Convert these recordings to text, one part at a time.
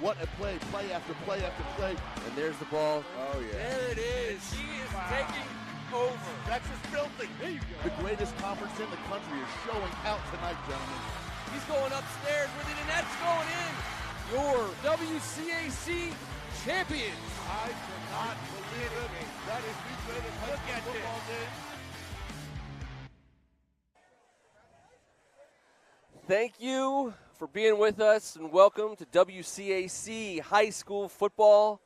What a play, play after play after play. And there's the ball. Oh, yeah. There it is. He is taking over. That's just filthy. The greatest conference in the country is showing out tonight, gentlemen. He's going upstairs with it, and that's going in. Your WCAC champions. I cannot believe it. That is the greatest high school football game. Thank you for being with us, and welcome to WCAC High School Football,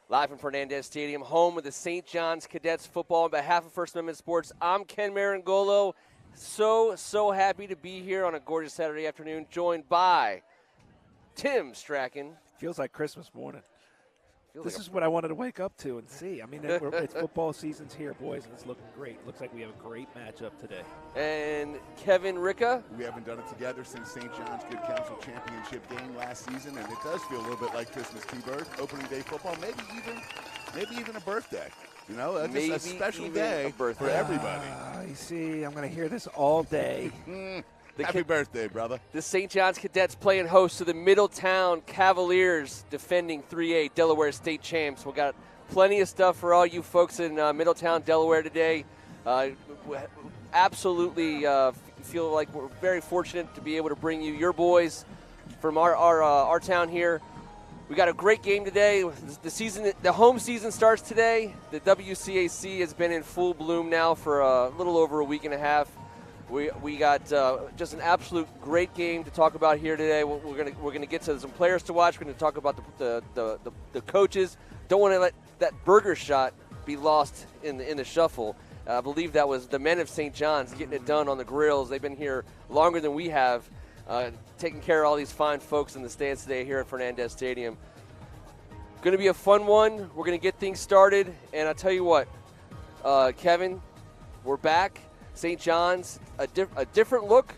live from Fernandez Stadium, home of the St. John's Cadets football. On behalf of First Amendment Sports, I'm Ken Marangolo. So happy to be here on a gorgeous Saturday afternoon, joined by Tim Strachan. Feels like Christmas morning. Feels This like is what I wanted to wake up to and see. I mean, it's football season's here, boys, and it's looking great. Looks like we have a great matchup today. And Kevin Ricca. We haven't done it together since St. John's Good Counsel Championship game last season, and it does feel a little bit like Christmas T-Bird, opening day football, maybe even a birthday. You know, that's Maybe just a special even day a birthday. for everybody. You see, I'm going to hear this all day. Happy birthday, brother. The St. John's Cadets playing host to the Middletown Cavaliers, defending 3A Delaware State champs. We got plenty of stuff for all you folks in Middletown, Delaware today. Absolutely feel like we're very fortunate to be able to bring you your boys from our town here. We got a great game today. The home season starts today. The WCAC has been in full bloom now for a little over a week and a half. We got just an absolute great game to talk about here today. We're gonna get to some players to watch. We're gonna talk about the coaches. Don't want to let that burger shot be lost in the shuffle. I believe that was the men of St. John's getting it done on the grills. They've been here longer than we have, taking care of all these fine folks in the stands today here at Fernandez Stadium. Going to be a fun one. We're going to get things started, and I'll tell you what, Kevin, we're back. St. John's, a different look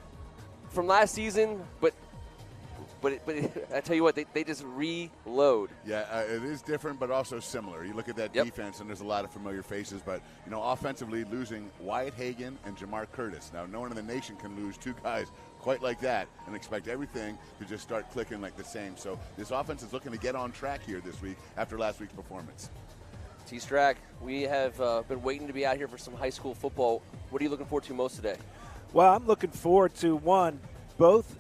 from last season, but I tell you what, they just reload. Yeah, it is different, but also similar. You look at that defense, and there's a lot of familiar faces. But, you know, offensively, losing Wyatt Hagan and Jamar Curtis. Now, no one in the nation can lose two guys quite like that and expect everything to just start clicking like the same. So this offense is looking to get on track here this week after last week's performance. T-Strack, we have been waiting to be out here for some high school football. What are you looking forward to most today? Well, I'm looking forward to, both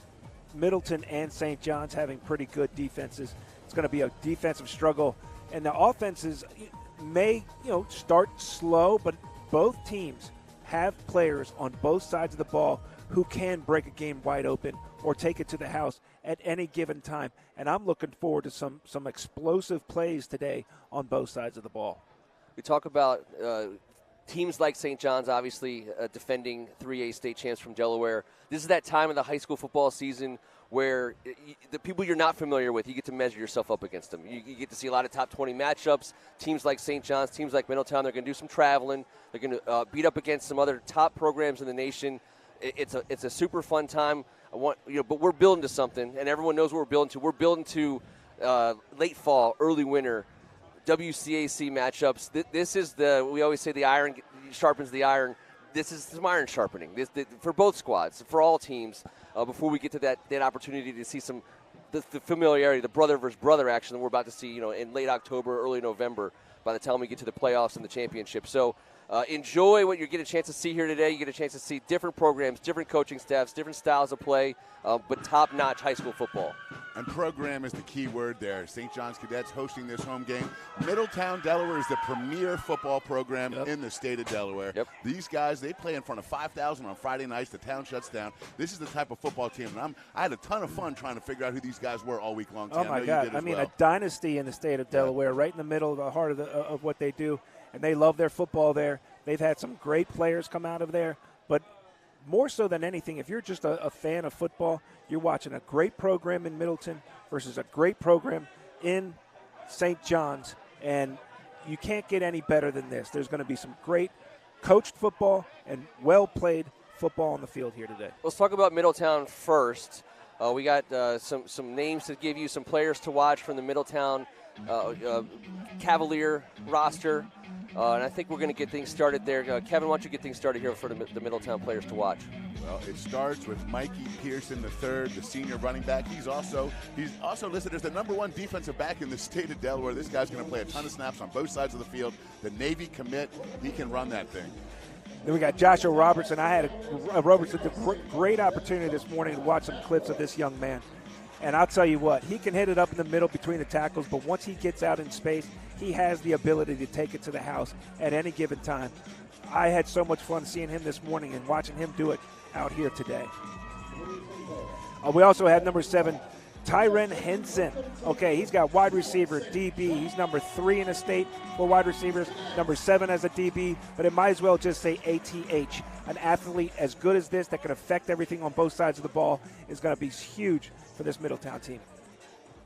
Middleton and St. John's having pretty good defenses. It's going to be a defensive struggle, and the offenses may, start slow, but both teams have players on both sides of the ball who can break a game wide open or take it to the house at any given time. And I'm looking forward to some explosive plays today on both sides of the ball. We talk about teams like St. John's, obviously defending 3A state champs from Delaware. This is that time of the high school football season where the people you're not familiar with, you get to measure yourself up against them. You get to see a lot of top 20 matchups. Teams like St. John's, teams like Middletown, they're going to do some traveling. They're going to beat up against some other top programs in the nation. It's a super fun time. But we're building to something, and everyone knows what we're building to. We're building to late fall, early winter, WCAC matchups. This is we always say the iron sharpens the iron. This is some iron sharpening for both squads, for all teams, before we get to that opportunity to see the familiarity, the brother versus brother action that we're about to see, in late October, early November, by the time we get to the playoffs and the championship. So enjoy what you get a chance to see here today. You get a chance to see different programs, different coaching staffs, different styles of play, but top-notch high school football. And program is the key word there. St. John's Cadets hosting this home game. Middletown, Delaware is the premier football program in the state of Delaware. Yep. These guys, they play in front of 5,000 on Friday nights. The town shuts down. This is the type of football team. And I had a ton of fun trying to figure out who these guys were all week long. Oh, my God. A dynasty in the state of Delaware, right in the middle of the heart of what they do. And they love their football there. They've had some great players come out of there. But more so than anything, if you're just a fan of football, you're watching a great program in Middleton versus a great program in St. John's. And you can't get any better than this. There's going to be some great coached football and well-played football on the field here today. Let's talk about Middletown first. We got some names to give you, some players to watch from the Middletown Cavalier roster. And I think we're going to get things started there. Kevin, why don't you get things started here for the Middletown players to watch? Well, it starts with Mikey Pearson III, the senior running back. He's also listed as the #1 defensive back in the state of Delaware. This guy's going to play a ton of snaps on both sides of the field. The Navy commit, he can run that thing. Then we got Joshua Robertson. I had a great opportunity this morning to watch some clips of this young man. And I'll tell you what, he can hit it up in the middle between the tackles, but once he gets out in space, he has the ability to take it to the house at any given time. I had so much fun seeing him this morning and watching him do it out here today. We also had number 7, Tyron Henson. Okay, he's got wide receiver, DB. He's number 3 in the state for wide receivers, number 7 as a DB, but it might as well just say ATH. An athlete as good as this that can affect everything on both sides of the ball is going to be huge for this Middletown team.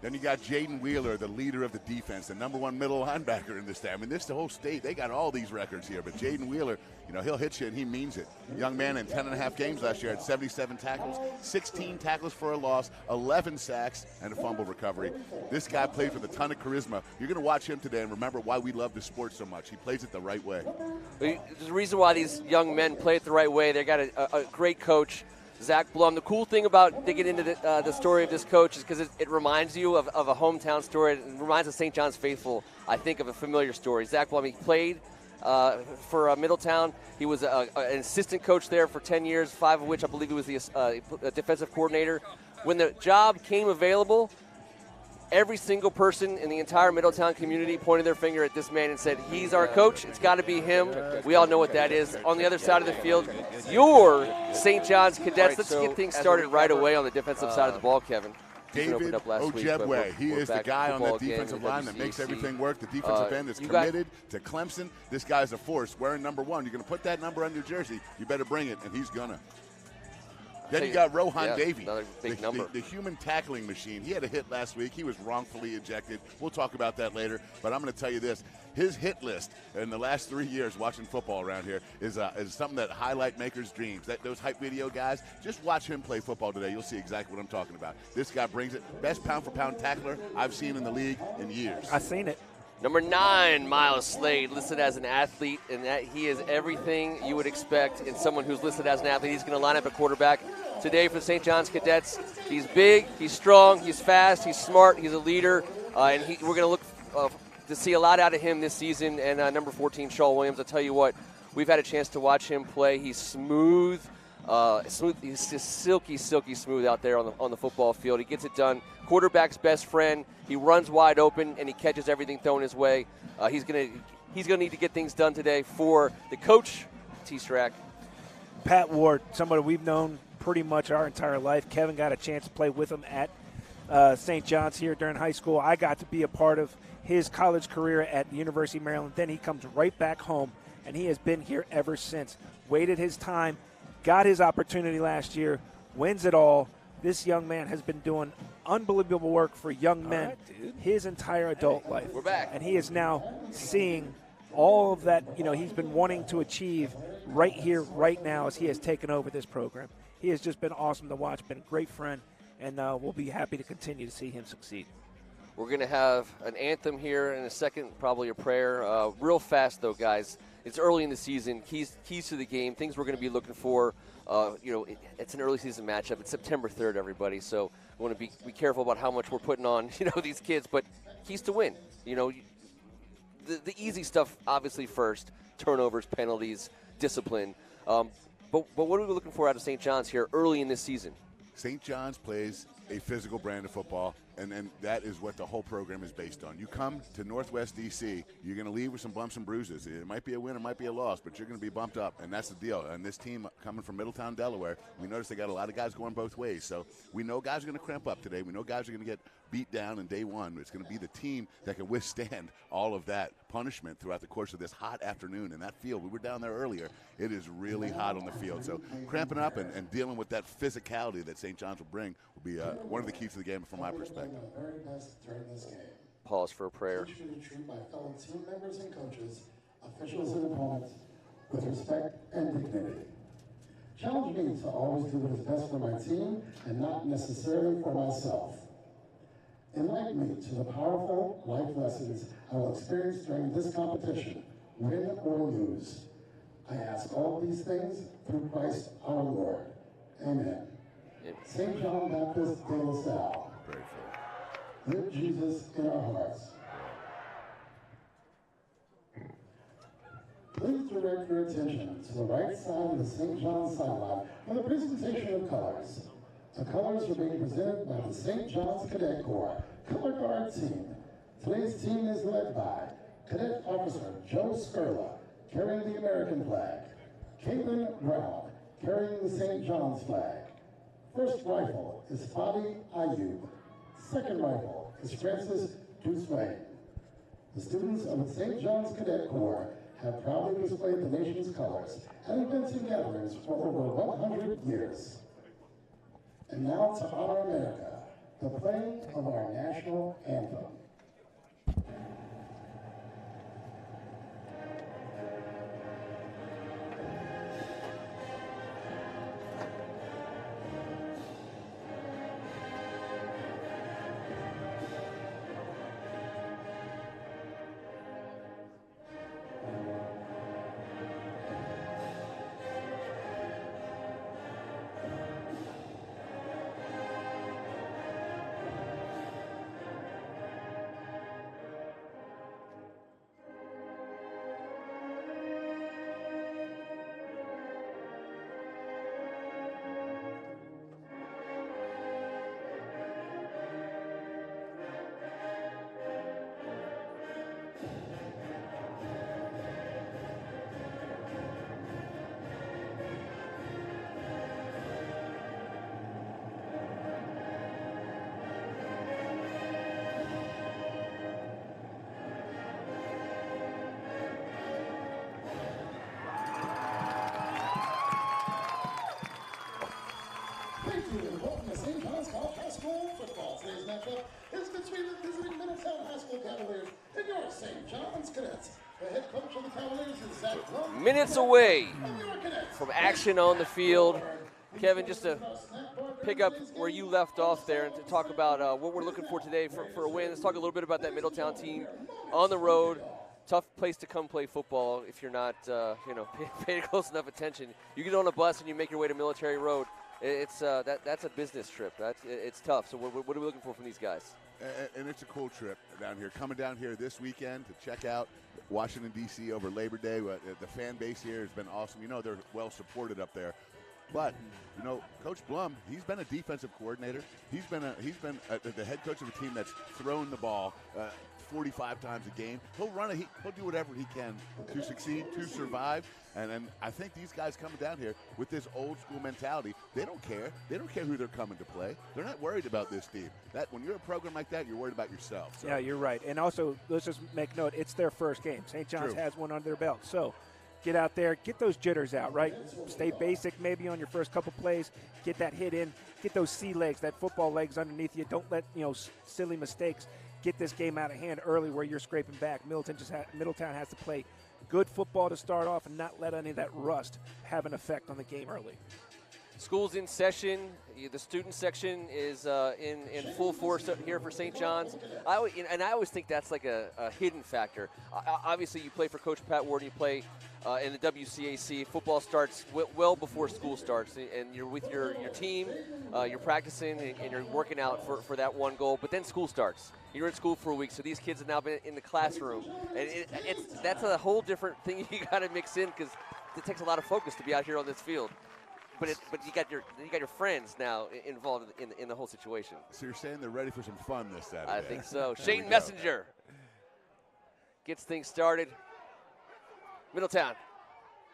Then you got Jaden Wheeler, the leader of the defense, the #1 middle linebacker in this state. I mean, the whole state, they got all these records here. But Jaden Wheeler, he'll hit you and he means it. Young man in 10.5 games last year had 77 tackles, 16 tackles for a loss, 11 sacks, and a fumble recovery. This guy plays with a ton of charisma. You're going to watch him today and remember why we love this sport so much. He plays it the right way. There's a reason why these young men play it the right way. They got a great coach, Zach Blum. The cool thing about digging into the story of this coach is because it reminds you of a hometown story. It reminds the St. John's faithful, I think, of a familiar story. Zach Blum, he played for Middletown. He was an assistant coach there for 10 years, 5 of which I believe he was the defensive coordinator. When the job came available, every single person in the entire Middletown community pointed their finger at this man and said, he's our coach. It's got to be him. We all know what that is. On the other side of the field, your St. John's Cadets. Let's get things started right away on the defensive side of the ball, Kevin. David Ojebwe, he is the guy on the defensive line that makes everything work. The defensive end is committed to Clemson. This guy's a force. Wearing #1. You're going to put that number on your jersey. You better bring it, and he's going to. Then you got Rohan Davey, another big number. The human tackling machine. He had a hit last week. He was wrongfully ejected. We'll talk about that later. But I'm going to tell you this. His hit list in the last 3 years watching football around here is something that highlight makers' dreams. Those hype video guys, just watch him play football today. You'll see exactly what I'm talking about. This guy brings it. Best pound-for-pound tackler I've seen in the league in years. I've seen it. Number 9, Miles Slade, listed as an athlete, and that he is everything you would expect in someone who's listed as an athlete. He's going to line up at quarterback today for the St. John's Cadets. He's big, he's strong, he's fast, he's smart, he's a leader, and we're going to look to see a lot out of him this season. And number 14, Shaw Williams, I'll tell you what, we've had a chance to watch him play. He's smooth. He's just silky smooth out there on the football field. He gets it done. Quarterback's best friend. He runs wide open and he catches everything thrown his way. He's gonna need to get things done today for the coach, T-Strack. Pat Ward, somebody we've known pretty much our entire life. Kevin got a chance to play with him at St. John's here during high school. I got to be a part of his college career at the University of Maryland. Then he comes right back home, and he has been here ever since. Waited his time. Got his opportunity last year, wins it all. This young man has been doing unbelievable work for young men his entire adult life. We're back. And he is now seeing all of that, he's been wanting to achieve right here, right now, as he has taken over this program. He has just been awesome to watch, been a great friend, and we'll be happy to continue to see him succeed. We're going to have an anthem here in a second, probably a prayer. Real fast, though, guys. It's early in the season. Keys to the game, things we're going to be looking for. It's an early season matchup. It's September 3rd, everybody. So we want to be careful about how much we're putting on, these kids. But keys to win. The easy stuff, obviously, first. Turnovers, penalties, discipline. But what are we looking for out of St. John's here early in this season? St. John's plays a physical brand of football, and that is what the whole program is based on. You come to Northwest D.C., you're going to leave with some bumps and bruises. It might be a win, it might be a loss, but you're going to be bumped up, and that's the deal. And this team coming from Middletown, Delaware, we noticed they got a lot of guys going both ways. So we know guys are going to cramp up today. We know guys are going to get beat down in day one. It's going to be the team that can withstand all of that punishment throughout the course of this hot afternoon in that field. We were down there earlier. It is really hot on the field. So cramping up and dealing with that physicality that St. John's will bring will be one of the keys to the game from my perspective. Pause for a prayer. To be treated by fellow team members and coaches, officials and opponents with respect and dignity. Challenge me to always do what is best for my team and not necessarily for myself. Enlighten me to the powerful life lessons I will experience during this competition, win or lose. I ask all these things through Christ our Lord. Amen. St. John Baptist de La Salle. Live Jesus in our hearts. Please direct your attention to the right side of the St. John's sideline for the presentation of colors. The colors are being presented by the St. John's Cadet Corps Color Guard Team. Today's team is led by Cadet Officer Joe Skurla, carrying the American flag. Caitlin Brown, carrying the St. John's flag. First rifle is Fadi Ayub. Second rifle is Francis Duswain. The students of the St. John's Cadet Corps have proudly displayed the nation's colors at events and gatherings for over 100 years. And now to honor America, the playing of our national anthem. Welcome to St. John's College High School football. Today's matchup is between the visiting Middletown High School Cavaliers and your St. John's Cadets. The head coach of the Cavaliers is Zach Blum. Minutes away from action on the field. Kevin, just to pick up where you left off there and to talk about what we're looking for today for a win. Let's talk a little bit about that Middletown team on the road. Tough place to come play football if you're not, paying close enough attention. You get on a bus and you make your way to Military Road. It's that's a business trip. It's tough. So what are we looking for from these guys? And it's a cool trip down here. Coming down here this weekend to check out Washington, D.C. over Labor Day. The fan base here has been awesome. They're well supported up there. But, Coach Blum, he's been a defensive coordinator. He's been the head coach of a team that's thrown the ball 45 times a game. He'll do whatever he can to succeed, to survive. And I think these guys coming down here with this old school mentality, they don't care. They don't care who they're coming to play. They're not worried about this team. When you're a program like that, you're worried about yourself. So. Yeah, you're right. And also, let's just make note, it's their first game. St. John's has one under their belt. So get out there, get those jitters out, right? Stay basic maybe on your first couple plays. Get that hit in. Get those sea legs, that football legs underneath you. Don't let, silly mistakes get this game out of hand early where you're scraping back. Middletown has to play good football to start off and not let any of that rust have an effect on the game early. School's in session. The student section is in full force here for St. John's. I always think that's like a hidden factor. Obviously, you play for Coach Pat Ward. You play in the WCAC. Football starts well before school starts, and you're with your team. You're practicing and you're working out for that one goal. But then school starts. You're in school for a week, so these kids have now been in the classroom, and that's a whole different thing you got to mix in because it takes a lot of focus to be out here on this field. But you got your friends now involved in the whole situation. So you're saying they're ready for some fun this Saturday? I think so. Shane Messenger gets things started. Middletown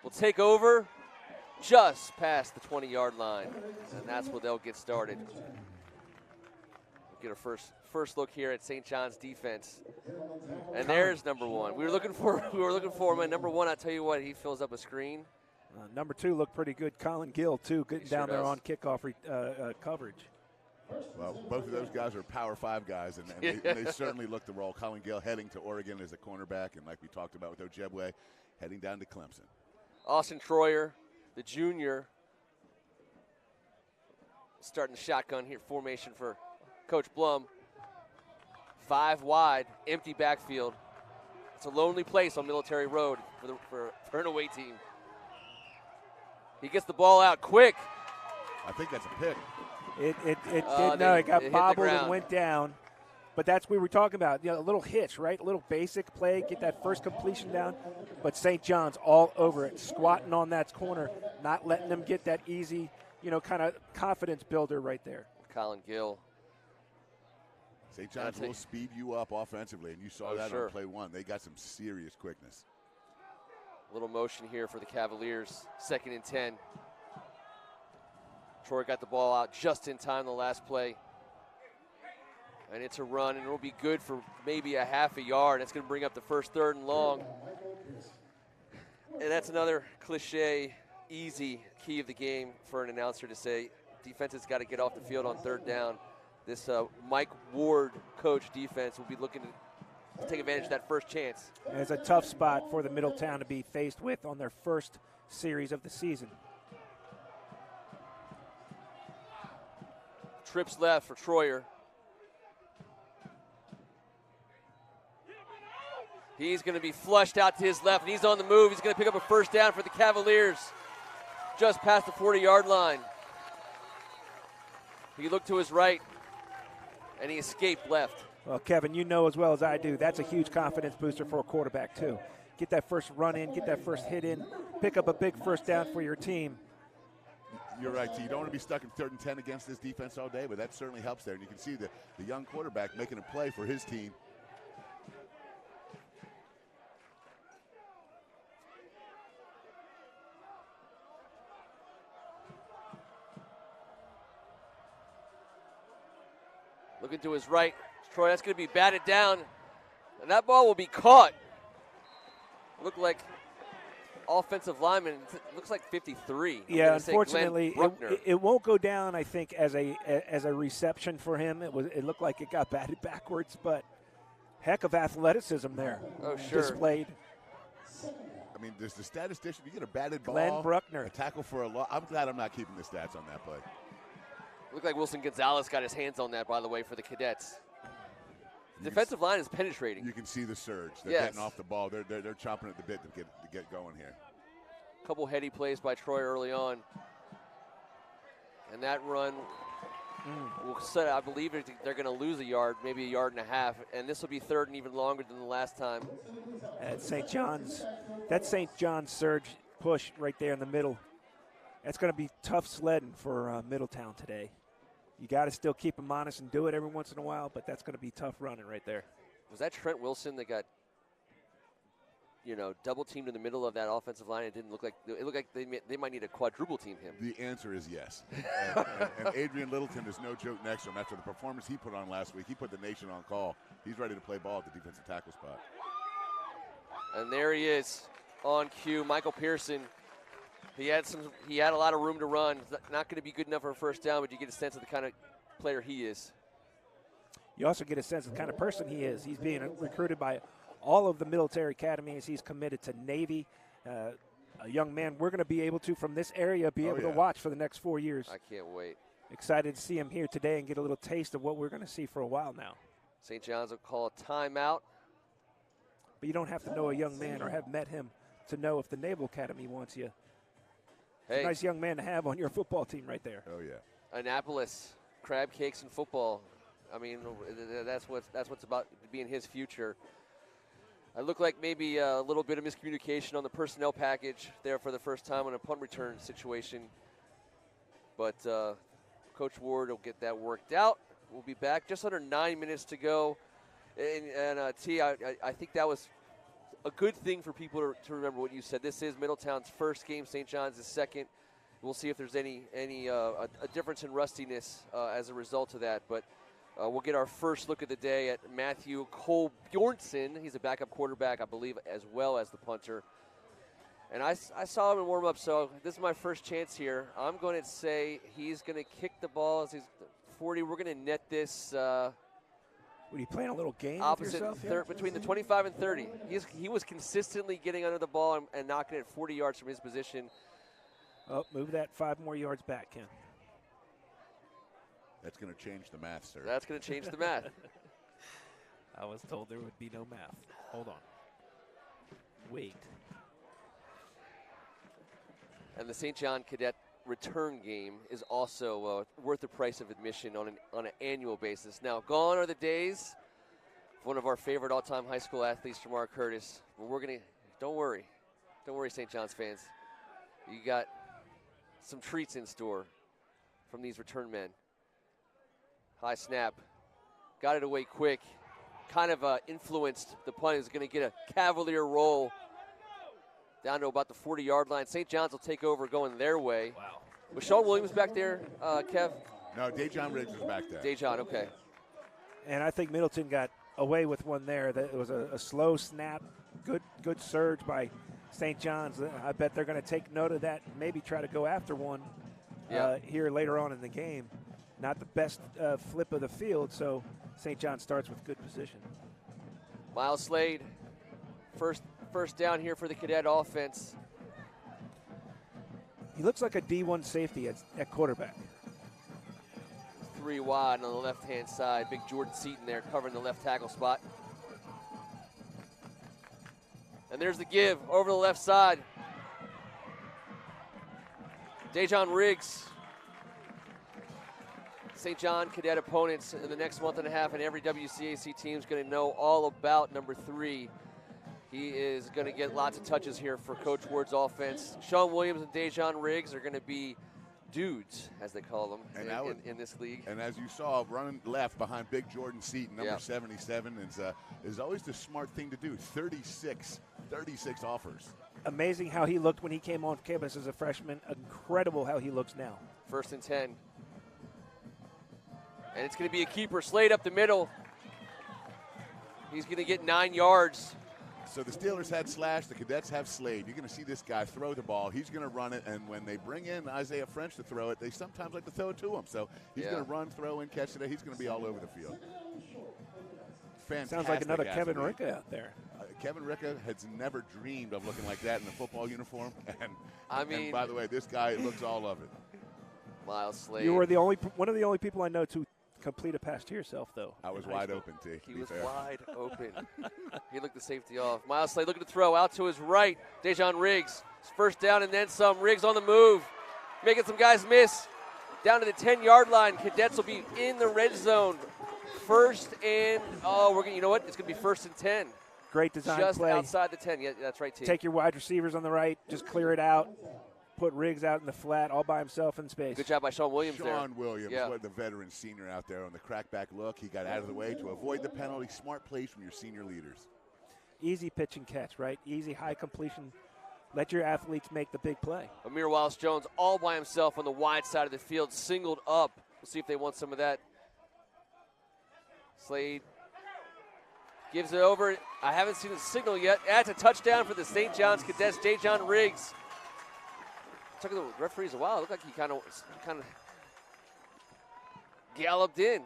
will take over just past the 20-yard line, and that's where they'll get started. We'll get a first look here at St. John's defense, and there's number one. We were looking for him at number one. I tell you what, he fills up a screen. Number two looked pretty good. Colin Gill, too, getting down there on kickoff coverage. Well, both of those guys are Power 5 guys, and they certainly look the role. Colin Gill heading to Oregon as a cornerback, and like we talked about with Ojebwe, heading down to Clemson. Austin Troyer, the junior, starting the shotgun here formation for Coach Blum. 5 wide, empty backfield. It's a lonely place on Military Road for an away team. He gets the ball out quick. I think that's a pick. It got bobbled and went down. But that's what we were talking about. A little hitch, right? A little basic play, get that first completion down. But St. John's all over it, squatting on that corner, not letting them get that easy, kind of confidence builder right there. Colin Gill. St. John's will speed you up offensively, and you saw that on play 1. They got some serious quickness. A little motion here for the Cavaliers. 2nd and 10. Troy got the ball out just in time the last play. And it's a run, and it'll be good for maybe a half a yard. That's going to bring up the first 3rd and long. And that's another cliche, easy key of the game for an announcer to say, defense has got to get off the field on 3rd down. This Mike Ward coach defense will be looking to take advantage of that first chance. And it's a tough spot for the Middletown to be faced with on their first series of the season. Trips left for Troyer. He's going to be flushed out to his left, and he's on the move. He's going to pick up a first down for the Cavaliers just past the 40-yard line. He looked to his right, and he escaped left. Well, Kevin, you know as well as I do, that's a huge confidence booster for a quarterback, too. Get that first run in, get that first hit in, pick up a big first down for your team. You're right. So you don't want to be stuck in 3rd and 10 against this defense all day, but that certainly helps there. And you can see the young quarterback making a play for his team. Looking to his right. Troy, that's going to be batted down. And that ball will be caught. Look like offensive lineman. Looks like 53. Yeah, unfortunately, it won't go down, I think, as a reception for him. It looked like it got batted backwards, but heck of athleticism there. Oh, sure. Displayed. I mean, there's the statistician. You get a batted ball. Glenn Bruckner. A tackle for a loss. I'm glad I'm not keeping the stats on that play. Looked like Wilson Gonzalez got his hands on that, by the way, for the Cadets. Defensive line is penetrating. You can see the surge. They're getting off the ball. They're chomping at the bit to get going here. A couple heady plays by Troy early on. And that run will set, I believe they're going to lose a yard, maybe a yard and a half. And this will be 3rd and even longer than the last time. At St. John's, that St. John's surge push right there in the middle. That's going to be tough sledding for Middletown today. You got to still keep them honest and do it every once in a while, but that's going to be tough running right there. Was that Trent Wilson that got, double teamed in the middle of that offensive line? It didn't look like it looked like they might need a quadruple team him. The answer is yes. and Adrian Littleton is no joke next to him. After the performance he put on last week, he put the nation on call. He's ready to play ball at the defensive tackle spot. And there he is on cue, Michael Pearson. He had a lot of room to run. Not going to be good enough for a first down, but you get a sense of the kind of player he is. You also get a sense of the kind of person he is. He's being recruited by all of the military academies. He's committed to Navy. A young man we're going to be able to, from this area, to watch for the next 4 years. I can't wait. Excited to see him here today and get a little taste of what we're going to see for a while now. St. John's will call a timeout. But you don't have to know a young man or have met him to know if the Naval Academy wants you. Hey. Nice young man to have on your football team right there. Oh, yeah. Annapolis, crab cakes and football. I mean, that's what's about being his future. It looked like maybe a little bit of miscommunication on the personnel package there for the first time on a punt return situation. But Coach Ward will get that worked out. We'll be back. Just under 9 minutes to go. And T, I think that was a good thing for people to remember what you said. This is Middletown's first game. St. John's is second. We'll see if there's any a difference in rustiness as a result of that. But we'll get our first look of the day at Matthew Cole Bjornson. He's a backup quarterback, I believe, as well as the punter. And I saw him in warm-up, so this is my first chance here. I'm going to say he's going to kick the ball as he's 40. We're going to net this. Were you playing a little game opposite with yourself? between the 25 and 30. He was consistently getting under the ball and knocking it 40 yards from his position. Oh, move that 5 more yards back, Ken. That's going to change the math, sir. That's going to change the math. I was told there would be no math. Hold on. Wait. And the St. John Cadet return game is also worth the price of admission on an annual basis. Now, gone are the days of one of our favorite all-time high school athletes, Jamar Curtis. But don't worry, St. John's fans. You got some treats in store from these return men. High snap, got it away quick. Kind of influenced the punt. Is going to get a cavalier roll down to about the 40-yard line. St. John's will take over going their way. Wow. Was Sean Williams back there, Kev? No, Dejon Riggs was back there. Dejon, okay. And I think Middleton got away with one there. That it was a slow snap, good surge by St. John's. I bet they're going to take note of that and maybe try to go after one here later on in the game. Not the best flip of the field, so St. John starts with good position. Miles Slade, first down here for the Cadet offense. He looks like a D1 safety at quarterback. 3 wide on the left-hand side. Big Jordan Seaton there covering the left tackle spot. And there's the give over the left side. Dejon Riggs. St. John Cadet opponents in the next month and a half, and every WCAC team is going to know all about number 3. He is going to get lots of touches here for Coach Ward's offense. Sean Williams and Dejon Riggs are going to be dudes, as they call them, in this league. And as you saw, running left behind Big Jordan Seaton, number 77, is always the smart thing to do. 36 offers. Amazing how he looked when he came on campus as a freshman. Incredible how he looks now. 1st and 10. And it's going to be a keeper. Slade up the middle. He's going to get 9 yards. So the Steelers had Slash, the Cadets have Slade. You're going to see this guy throw the ball. He's going to run it, and when they bring in Isaiah French to throw it, they sometimes like to throw it to him. So he's going to run, throw, and catch it. He's going to be all over the field. Fantastic. Sounds like another athlete. Kevin Ricka out there. Kevin Ricka has never dreamed of looking like that in a football uniform. And by the way, this guy looks all of it. Miles Slade. You were one of the only people I know to complete a pass to yourself, though. I was wide open, T. He was wide open. He looked the safety off. Miles Slade looking to throw out to his right. Dejon Riggs. First down and then some. Riggs on the move. Making some guys miss. Down to the 10-yard line. Cadets will be in the red zone. First and, you know what? It's going to be 1st and 10. Great design just play. Just outside the 10. Yeah, that's right, T. Take your wide receivers on the right. Just clear it out. Put Riggs out in the flat all by himself in space. Good job by Sean Williams there. Sean Williams, what the veteran senior out there on the crackback look. He got out of the way to avoid the penalty. Smart plays from your senior leaders. Easy pitch and catch, right? Easy high completion. Let your athletes make the big play. Amir Wallace-Jones all by himself on the wide side of the field, singled up. We'll see if they want some of that. Slade gives it over. I haven't seen the signal yet. That's a touchdown for the St. John's Cadets. Dejon Riggs. Took the referees a while. It looked like he kind of galloped in.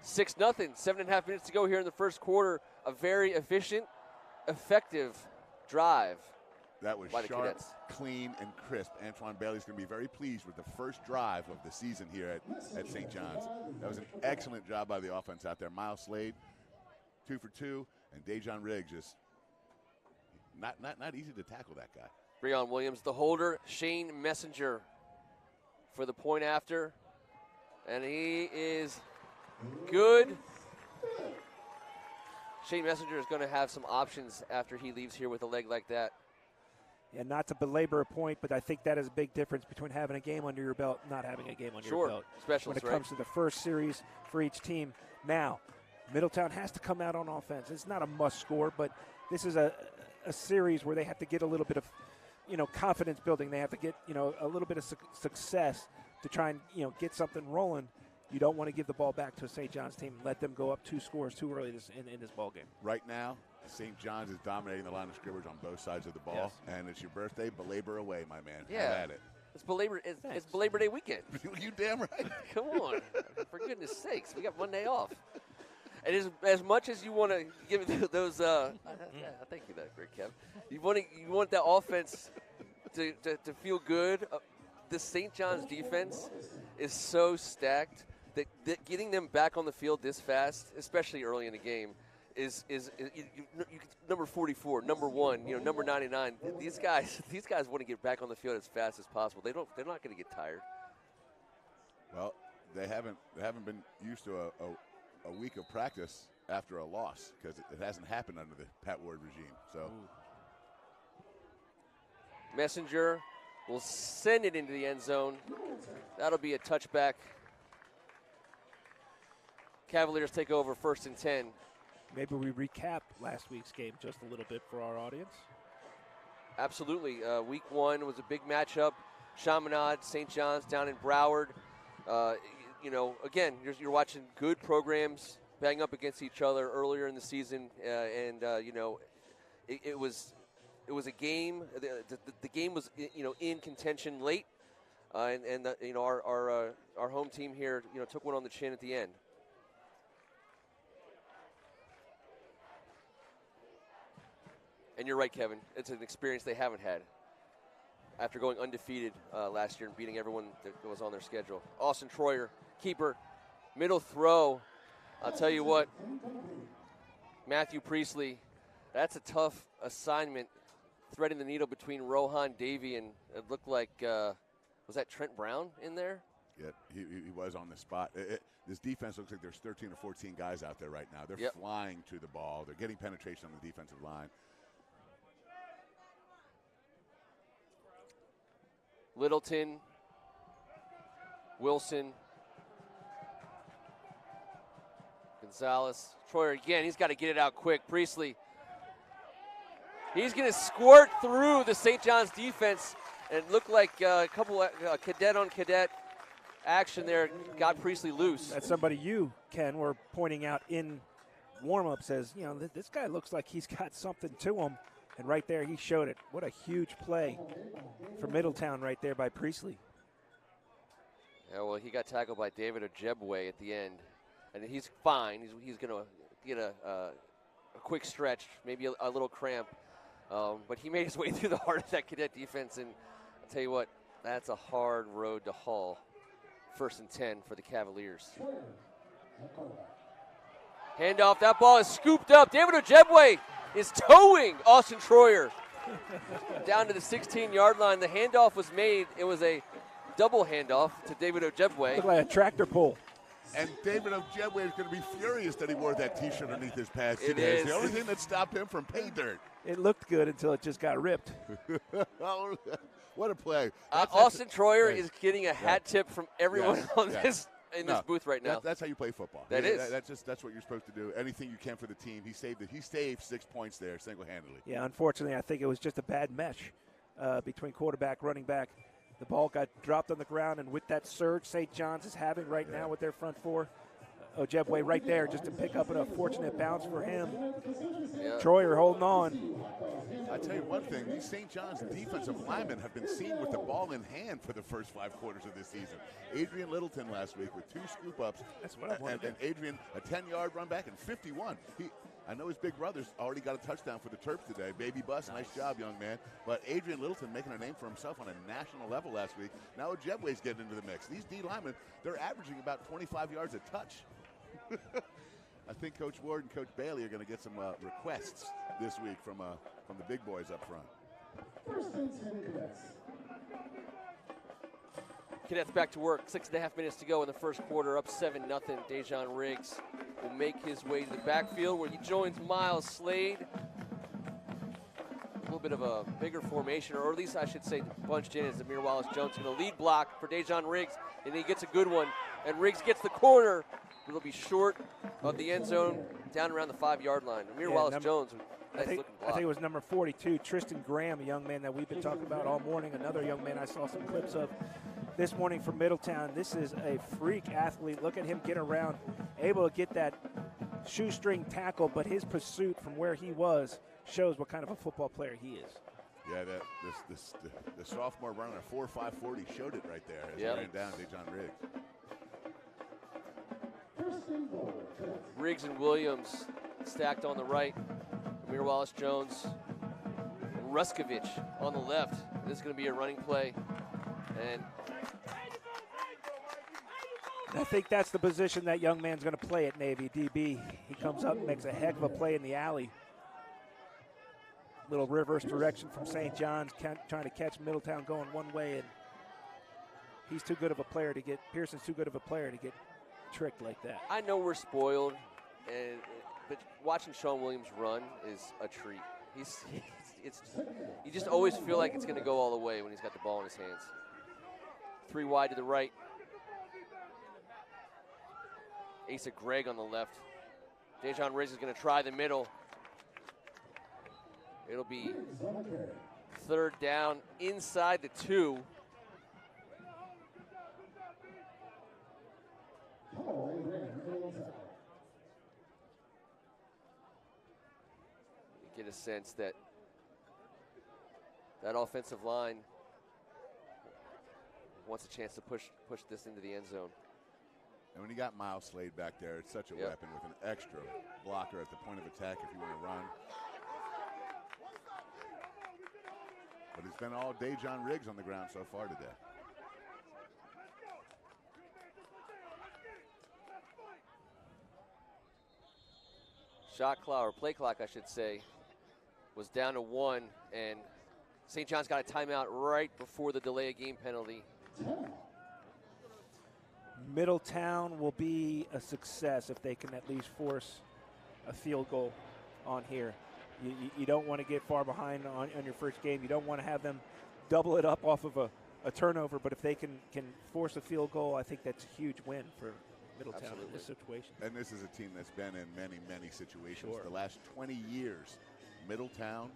6-0. 7.5 minutes to go here in the first quarter. A very efficient, effective drive. That was by the sharp, Cadets. Clean, and crisp. Antoine Bailey's going to be very pleased with the first drive of the season here at St. John's. That was an excellent job by the offense out there. Miles Slade, 2 for 2, and Dejon Riggs just not easy to tackle that guy. Breon Williams, the holder. Shane Messenger for the point after. And he is good. Shane Messenger is going to have some options after he leaves here with a leg like that. Yeah, not to belabor a point, but I think that is a big difference between having a game under your belt and not having a game under your belt. Specials, when it comes to the first series for each team. Now, Middletown has to come out on offense. It's not a must score, but this is a series where they have to get a little bit of confidence building. They have to get, a little bit of success to try and, get something rolling. You don't want to give the ball back to a St. John's team and let them go up 2 scores too early in this ball game. Right now, St. John's is dominating the line of scrimmage on both sides of the ball, and it's your birthday. Belabor away, my man. Yeah. Have at it. It's Belabor Day weekend. You damn right. Come on. For goodness sakes, we got one day off. And as much as you want to give those, thank you, that great Kev. You want that offense to feel good. The St. John's defense is so stacked that getting them back on the field this fast, especially early in the game, is number 44, number 1, number 99. These guys want to get back on the field as fast as possible. They're not going to get tired. Well, they haven't been used to a week of practice after a loss because it hasn't happened under the Pat Ward regime. So Messenger will send it into the end zone. That'll be a touchback. Cavaliers take over 1st and 10. Maybe we recap last week's game just a little bit for our audience. Absolutely. Week 1 was a big matchup. Chaminade, St. John's down in Broward. Again, you're watching good programs bang up against each other earlier in the season, it was a game. The game was in contention late, our home team here took one on the chin at the end. And you're right, Kevin. It's an experience they haven't had after going undefeated last year and beating everyone that was on their schedule. Austin Troyer, keeper, middle throw. I'll tell you what, Matthew Priestley, that's a tough assignment, threading the needle between Rohan Davey and it looked like, was that Trent Brown in there? Yeah, he was on the spot. This defense looks like there's 13 or 14 guys out there right now. They're flying to the ball. They're getting penetration on the defensive line. Littleton, Wilson, Gonzalez, Troyer again. He's got to get it out quick. Priestley, he's going to squirt through the St. John's defense. And it looked like a couple cadet on cadet action there got Priestley loose. That's somebody you, Ken, were pointing out in warm-up says, this guy looks like he's got something to him. And right there, he showed it. What a huge play for Middletown right there by Priestley. Yeah, well, he got tackled by David Ojebwe at the end. And he's fine. He's going to get a quick stretch, maybe a little cramp. But he made his way through the heart of that cadet defense. And I'll tell you what, that's a hard road to haul. 1st and 10 for the Cavaliers. Handoff. That ball is scooped up. David Ojebwe is towing Austin Troyer down to the 16-yard line. The handoff was made. It was a double handoff to David Ojebwe. Looked like a tractor pull. And David Ojebwe is going to be furious that he wore that T-shirt underneath his pads It today. is. It's the only thing that stopped him from pay dirt. It looked good until it just got ripped. Oh, what a play. Austin Troyer is getting a hat tip from everyone this booth right now. That's how you play football. That's what you're supposed to do. Anything you can for the team. He saved 6 points there single-handedly. Yeah, unfortunately, I think it was just a bad mesh between quarterback, running back. The ball got dropped on the ground, and with that surge St. John's is having right now with their front four, Ojebwe right there just to pick up a fortunate bounce for him. Yeah. Troyer holding on. I tell you one thing, these St. John's defensive linemen have been seen with the ball in hand for the first 5 quarters of this season. Adrian Littleton last week with 2 scoop-ups. That's what I wanted. And Adrian, a 10-yard run back and 51. I know his big brother's already got a touchdown for the Terps today. Baby Bus, nice job, young man. But Adrian Littleton making a name for himself on a national level last week. Now Ojebwe's getting into the mix. These D linemen, they're averaging about 25 yards a touch. I think Coach Ward and Coach Bailey are going to get some requests this week from the big boys up front. 1st and 10 Cadets. Cadets back to work. 6.5 minutes to go in the first quarter. Up 7-0. Dejon Riggs will make his way to the backfield where he joins Miles Slade. A little bit of a bigger formation, or at least I should say bunched in as Amir Wallace-Jones going to lead block for Dejon Riggs, and he gets a good one. And Riggs gets the corner. It'll be short of the end zone, down around the 5-yard line. Amir Wallace-Jones, nice looking block. I think it was number 42, Tristan Graham, a young man that we've been talking about all morning. Another young man I saw some clips of this morning from Middletown. This is a freak athlete. Look at him get around, able to get that shoestring tackle, but his pursuit from where he was shows what kind of a football player he is. Yeah, the sophomore running a 4.5 40 showed it right there as he ran down Dejon Riggs. Riggs and Williams stacked on the right. Amir Wallace-Jones, Ruskovich on the left. This is going to be a running play. And I think that's the position that young man's going to play at Navy, DB. He comes up and makes a heck of a play in the alley. Little reverse direction from St. John's, trying to catch Middletown going one way, and he's too good of a player to get, Pearson's too good of a player to get tricked like that. I know we're spoiled, but watching Sean Williams run is a treat. You just always feel like it's going to go all the way when he's got the ball in his hands. 3 wide to the right. Asa Gregg on the left. Dejon Riggs is going to try the middle. It'll be 3rd down inside the 2. You get a sense that that offensive line wants a chance to push this into the end zone. And when you got Miles Slade back there, it's such a weapon with an extra blocker at the point of attack if you want to run. But it's been all Dejon Riggs on the ground so far today. Shot clock, or play clock, I should say, was down to 1, and St. John's got a timeout right before the delay of game penalty. Middletown will be a success if they can at least force a field goal on here. You don't want to get far behind on your first game. You don't want to have them double it up off of a turnover, but if they can force a field goal, I think that's a huge win for Middletown. Absolutely. In this situation. And this is a team that's been in many, many situations. Sure. The last 20 years, Middletown,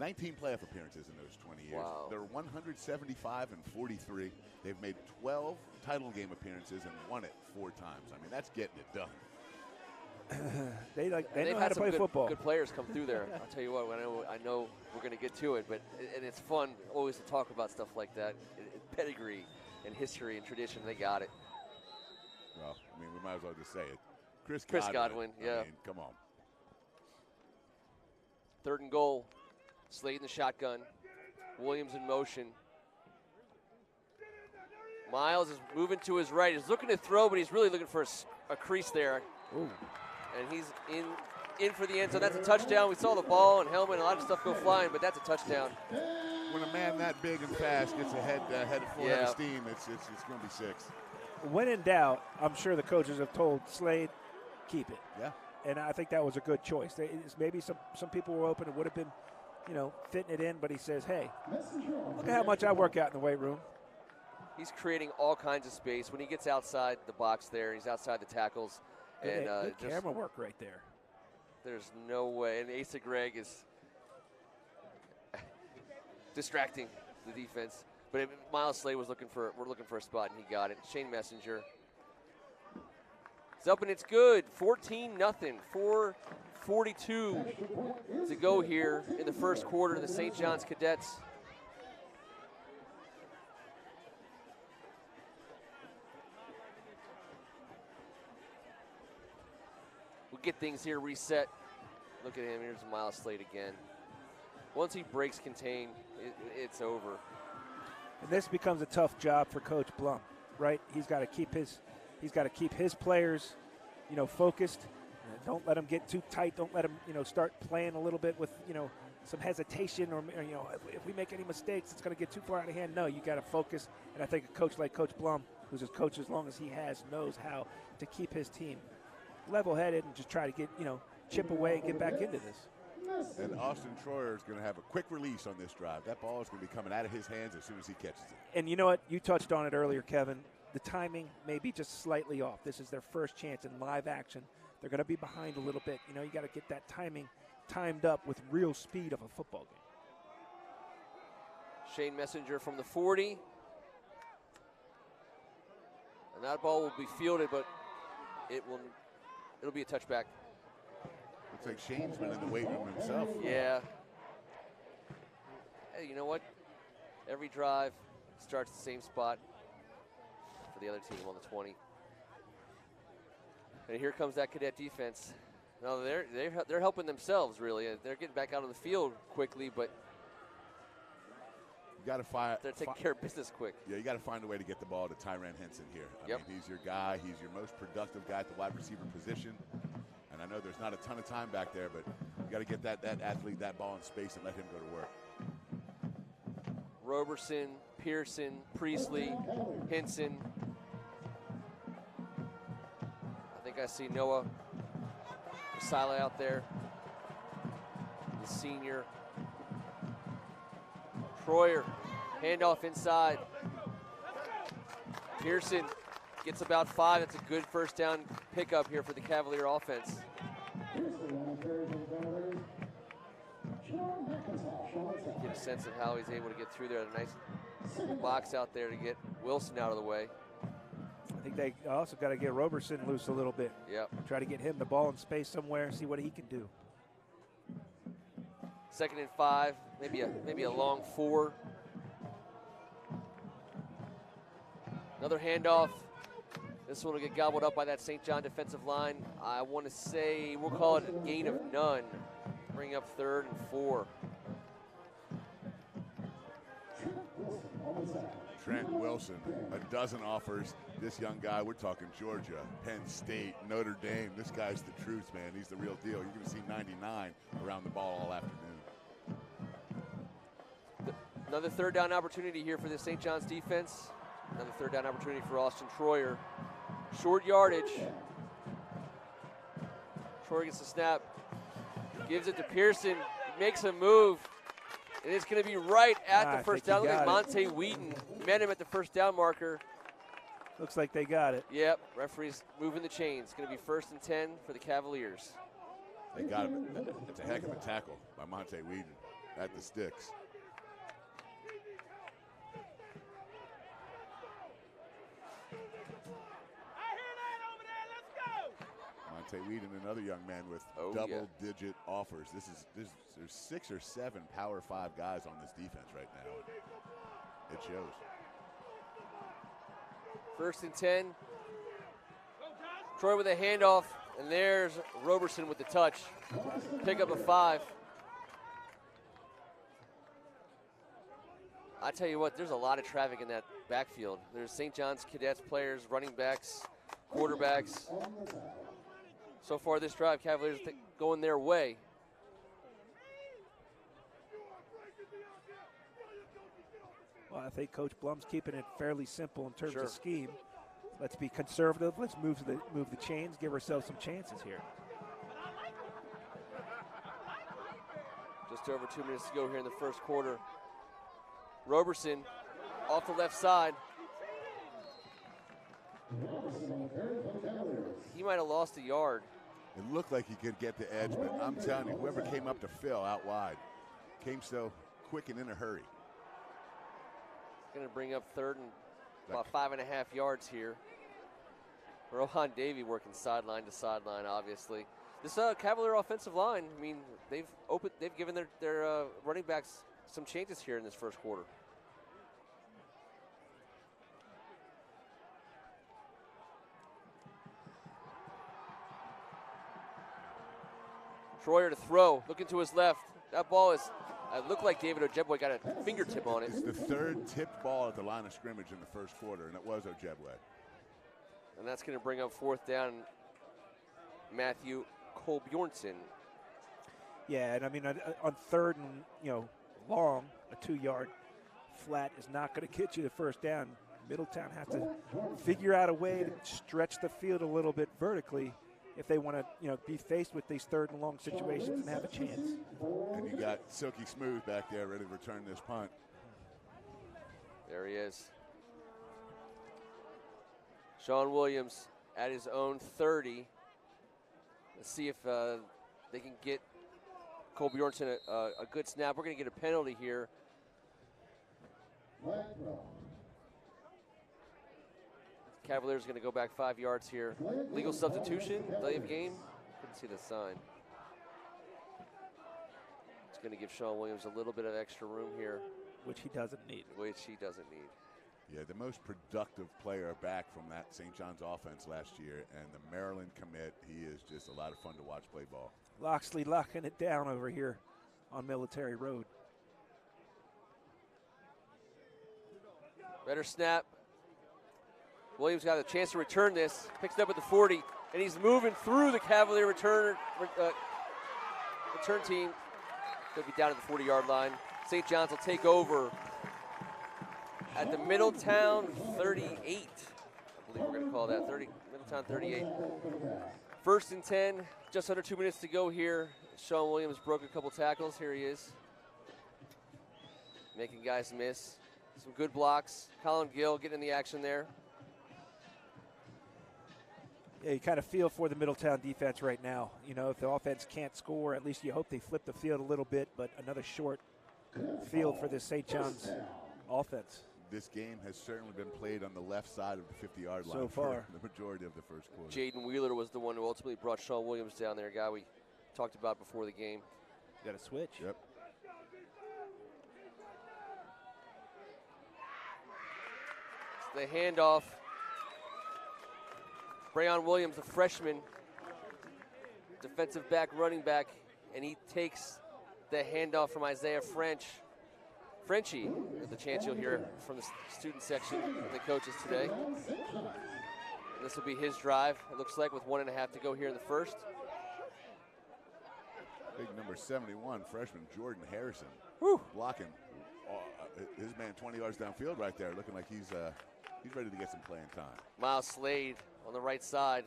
19 playoff appearances in those 20 years. Wow. They're 175-43. They've made 12 title game appearances and won it 4 times. I mean, that's getting it done. They know how to play football. Good players come through there. I'll tell you what, I know we're going to get to it, and it's fun always to talk about stuff like that. Pedigree and history and tradition, they got it. Well, I mean, we might as well just say it. Chris Godwin, yeah. I mean, come on. 3rd and goal. Slade in the shotgun. Williams in motion. Miles is moving to his right. He's looking to throw, but he's really looking for a crease there. Ooh. And he's in for the end zone. That's a touchdown. We saw the ball and helmet and a lot of stuff go flying, but that's a touchdown. When a man that big and fast gets ahead full head of steam, it's going to be 6. When in doubt, I'm sure the coaches have told Slade, keep it. Yeah. And I think that was a good choice. Maybe some people were open and would have been, fitting it in, but he says, hey, look at how much I work out in the weight room. He's creating all kinds of space. When he gets outside the box there, he's outside the tackles. And good camera work right there. There's no way. And Asa Gregg is distracting the defense. But Miles Slade was looking for a spot, and he got it. Shane Messenger. It's up and it's good. 14-0. 4:42 to go here in the first quarter. The St. John's Cadets we'll get things here reset. Look at him. Here's Miles Slade again. Once he breaks contain, it's over. And this becomes a tough job for Coach Blum, right? He's got to keep his players, focused. Don't let them get too tight. Don't let them, start playing a little bit with, some hesitation or if we make any mistakes, it's going to get too far out of hand. No, you got to focus. And I think a coach like Coach Blum, who's a coach as long as he has, knows how to keep his team level-headed and just try to get, chip away and get back into this. And Austin Troyer is going to have a quick release on this drive. That ball is going to be coming out of his hands as soon as he catches it. And you know what? You touched on it earlier, Kevin. The timing may be just slightly off. This is their first chance in live action. They're going to be behind a little bit. You got to get that timing timed up with real speed of a football game. Shane Messenger from the 40. And that ball will be fielded, but it'll be a touchback. Looks like Shane's been in the weight room himself. Yeah. Hey, you know what? Every drive starts the same spot for the other team on the 20. And here comes that Cadet defense. No, they're helping themselves, really. They're getting back out on the field quickly, but got to find. They're taking care of business quick. Yeah, you got to find a way to get the ball to Tyran Henson here. I mean, he's your guy. He's your most productive guy at the wide receiver position. And I know there's not a ton of time back there, but you got to get that athlete that ball in space and let him go to work. Roberson, Pearson, Priestley, Henson. I think I see Noah Sila out there, the senior. Troyer, handoff inside. Pearson gets about 5. That's a good first down pickup here for the Cavalier offense. Get a sense of how he's able to get through there. A nice box out there to get Wilson out of the way. I think they also got to get Roberson loose a little bit. Yep. Try to get him the ball in space somewhere, see what he can do. 2nd and 5, maybe a long 4. Another handoff. This one will get gobbled up by that St. John defensive line. I want to say we'll call it a gain of none. Bring up 3rd and 4. Trent Wilson, a dozen offers. This young guy, we're talking Georgia, Penn State, Notre Dame. This guy's the truth, man. He's the real deal. You're going to see 99 around the ball all afternoon. Another 3rd down opportunity here for the St. John's defense. Another 3rd down opportunity for Austin Troyer. Short yardage. Troyer gets the snap. Gives it to Pearson. Makes a move. And it's going to be right at the first down. Look at Monte Wheaton. Met him at the first down marker. Looks like they got it. Yep. Referee's moving the chains. It's going to be 1st and 10 for the Cavaliers. They got him. It's a heck of a tackle by Monte Wheaton at the sticks. Monte Wheaton, another young man with double-digit offers. There's 6 or 7 Power 5 guys on this defense right now. It shows. 1st and 10. Troy with a handoff, and there's Roberson with the touch. Pick up a 5. I tell you what, there's a lot of traffic in that backfield. There's St. John's Cadets players, running backs, quarterbacks. So far this drive, Cavaliers going their way. Well, I think Coach Blum's keeping it fairly simple in terms of scheme. Let's be conservative. Let's move the chains, give ourselves some chances here. Just over 2 minutes to go here in the first quarter. Roberson off the left side. He might have lost a yard. It looked like he could get the edge, but I'm telling you, whoever came up to Phil out wide came so quick and in a hurry. Going to bring up 3rd and about 5.5 yards here. Rohan Davey working sideline to sideline, obviously. This Cavalier offensive line, I mean, they've given their running backs some changes here in this first quarter. Troyer to throw, looking to his left. That ball is, it looked like David Ojebwe got a fingertip on it. It's the 3rd tipped ball at the line of scrimmage in the first quarter, and it was Ojebwe. And that's going to bring up 4th down, Matthew Kolbjornsen. Yeah, and I mean, on 3rd and, long, a 2-yard flat is not going to get you the first down. Middletown has to figure out a way to stretch the field a little bit vertically if they want to, be faced with these 3rd and long situations and have a chance. And you got Silky Smooth back there ready to return this punt. There he is. Sean Williams at his own 30. Let's see if they can get Cole Bjornson a good snap. We're going to get a penalty here. Cavaliers going to go back 5 yards here. Legal substitution, delay of game. Couldn't see the sign. It's going to give Sean Williams a little bit of extra room here. Which he doesn't need. Yeah, the most productive player back from that St. John's offense last year, and the Maryland commit, he is just a lot of fun to watch play ball. Loxley locking it down over here on Military Road. Better snap. Williams got a chance to return this. Picks it up at the 40, and he's moving through the Cavalier return team. Could be down at the 40-yard line. St. John's will take over at the Middletown 38. I believe we're going to call that Middletown 38. 1st and 10, just under 2 minutes to go here. Sean Williams broke a couple tackles. Here he is, making guys miss. Some good blocks. Colin Gill getting in the action there. Yeah, you kind of feel for the Middletown defense right now. You know, if the offense can't score, at least you hope they flip the field a little bit, but another short field for this St. John's offense. This game has certainly been played on the left side of the 50-yard line so far. For the majority of the first quarter. Jaden Wheeler was the one who ultimately brought Sean Williams down there, a guy we talked about before the game. Got a switch. Yep. The handoff. Brayon Williams, the freshman, defensive back, running back, and he takes the handoff from Isaiah Frenchie, the chance you'll hear from the student section of the coaches today. And this will be his drive, it looks like, with 1.5 to go here in the first. Big number 71, freshman Jordan Harrison. Whew. Blocking his man 20 yards downfield right there, looking like he's ready to get some playing time. Miles Slade on the right side.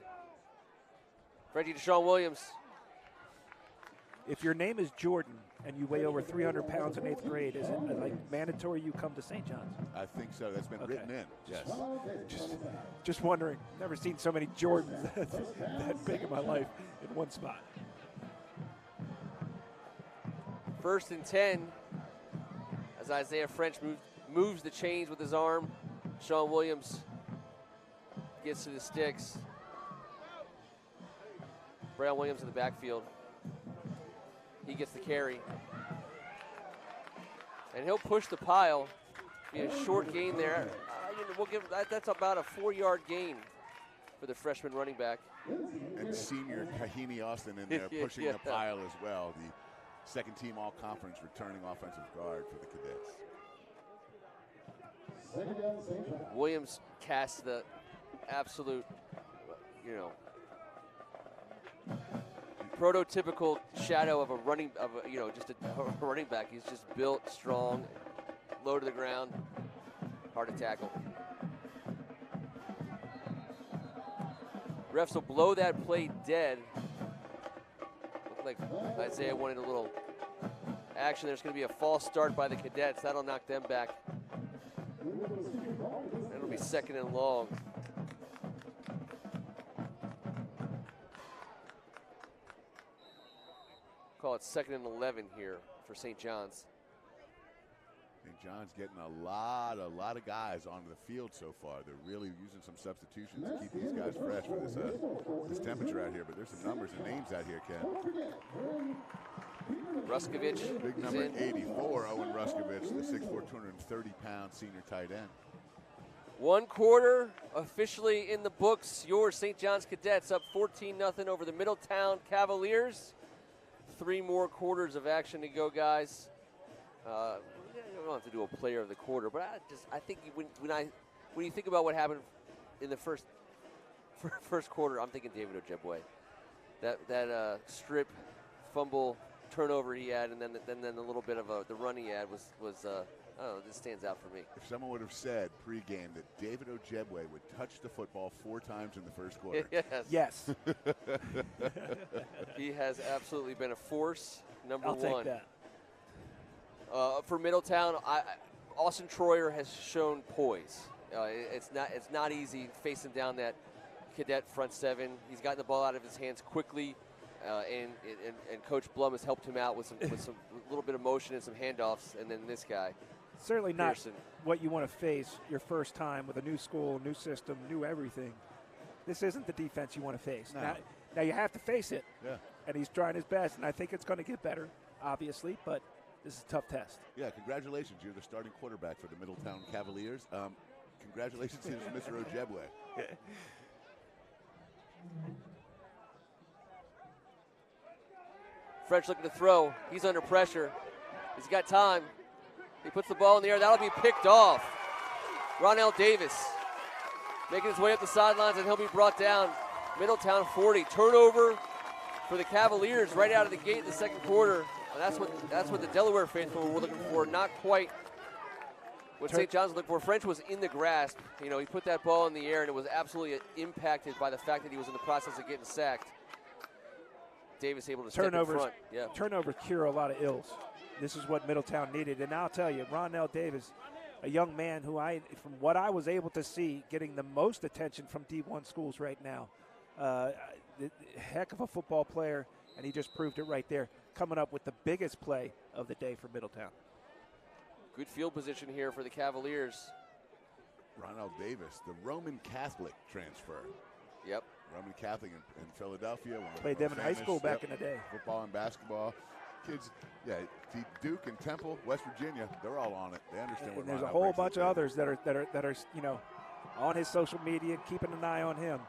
Reggie Deshaun Williams. If your name is Jordan and you weigh over 300 pounds in 8th grade, is it like mandatory you come to St. John's? I think so. That's been written in. Yes. Just wondering. Never seen so many Jordans that big in my life in one spot. 1st and 10 as Isaiah French moves the chains with his arm. Sean Williams gets to the sticks. Brayon Williams in the backfield. He gets the carry. And he'll push the pile. Be a short gain there. We'll give that's about a 4-yard gain for the freshman running back. And senior Kahini Austin in there pushing the pile as well. The second team all-conference returning offensive guard for the Cadets. Williams casts the absolute, prototypical shadow of a running back. He's just built strong, low to the ground, hard to tackle. Refs will blow that play dead. Looked like Isaiah wanted a little action. There's going to be a false start by the Cadets. That'll knock them back. It'll be 2nd and long. Call it 2nd and 11 here for St. John's. St. John's getting a lot of guys onto the field so far. They're really using some substitutions to keep these guys fresh for this temperature out here. But there's some numbers and names out here, Ken. Ruskovich. Big number 84, Owen Ruskovich, the 6'4", 230-pound senior tight end. 1 quarter officially in the books. Your St. John's Cadets up 14-0 over the Middletown Cavaliers. 3 more quarters of action to go, guys. You don't have to do a player of the quarter, but I think when you think about what happened in the first quarter, I'm thinking David Ojebwe. That strip, fumble, turnover he had, and then a little bit of the run he had was I don't know, this stands out for me. If someone would have said pregame that David Ojebwe would touch the football 4 times in the first quarter. Yes. He has absolutely been a force, number I'll one. take that. For Middletown, Austin Troyer has shown poise. It's not easy facing down that Cadet front 7. He's gotten the ball out of his hands quickly, and Coach Blum has helped him out with some little bit of motion and some handoffs. And then this guy, certainly not Pearson. What you want to face your first time with a new school, new system, new everything. This isn't the defense you want to face. No. Now you have to face it. Yeah. And he's trying his best, and I think it's going to get better, obviously, but this is a tough test. Yeah, congratulations. You're the starting quarterback for the Middletown Cavaliers. Congratulations to Mr. Ojebwe. French looking to throw. He's under pressure. He's got time. He puts the ball in the air. That'll be picked off. Ronell Davis making his way up the sidelines, and he'll be brought down. Middletown 40. Turnover for the Cavaliers right out of the gate in the second quarter. And that's what the Delaware faithful were looking for. Not quite what St. John's looking for. French was in the grasp. You know, he put that ball in the air, and it was absolutely impacted by the fact that he was in the process of getting sacked. Davis able to step in front. Yeah. Turnovers cure a lot of ills. This is what Middletown needed. And I'll tell you, Ronell Davis, a young man who from what I was able to see, getting the most attention from D1 schools right now. Heck of a football player, and he just proved it right there, coming up with the biggest play of the day for Middletown. Good field position here for the Cavaliers. Ronell Davis, the Roman Catholic transfer. Yep. Roman Catholic in Philadelphia. Played them in high school back in the day. Football and basketball. Kids, yeah, Duke and Temple, West Virginia, they're all on it. They understand what and there's Ronell a whole brings bunch to of the others that are you know, on his social media, keeping an eye on him.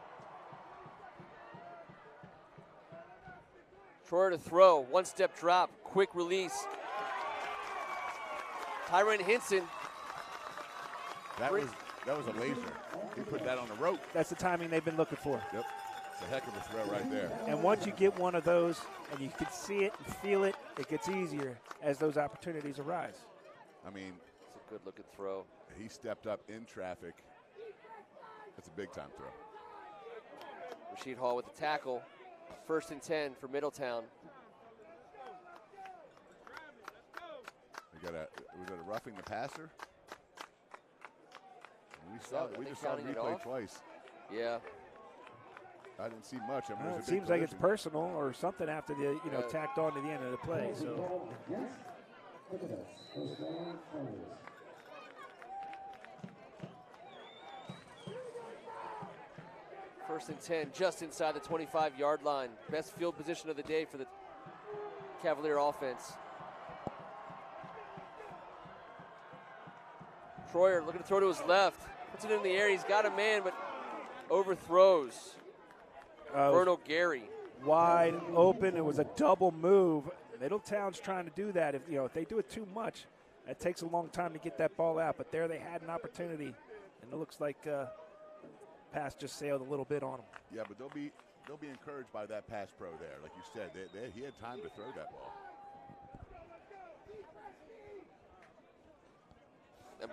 Troyer to throw, one-step drop, quick release. Tyron Hinson. That was a laser. He put that on the rope. That's the timing they've been looking for. Yep. It's a heck of a throw right there. And once you get one of those and you can see it and feel it, it gets easier as those opportunities arise. I mean, it's a good-looking throw. He stepped up in traffic. That's a big-time throw. Rasheed Hall with the tackle. 1st and 10 for Middletown. Was it a roughing the passer? We just saw the replay twice. Yeah. I didn't see much. I mean, Well, it seems like it's personal or something after the tacked on to the end of the play. So. First and 10, just inside the 25-yard line. Best field position of the day for the Cavalier offense. Troyer looking to throw to his left. Puts it in the air. He's got a man, but overthrows. Vernal Gary. Wide open. It was a double move. Middletown's trying to do that. If they do it too much, it takes a long time to get that ball out. But there they had an opportunity, and it looks like pass just sailed a little bit on them. Yeah, but they'll be encouraged by that pass pro there. Like you said, he had time to throw that ball.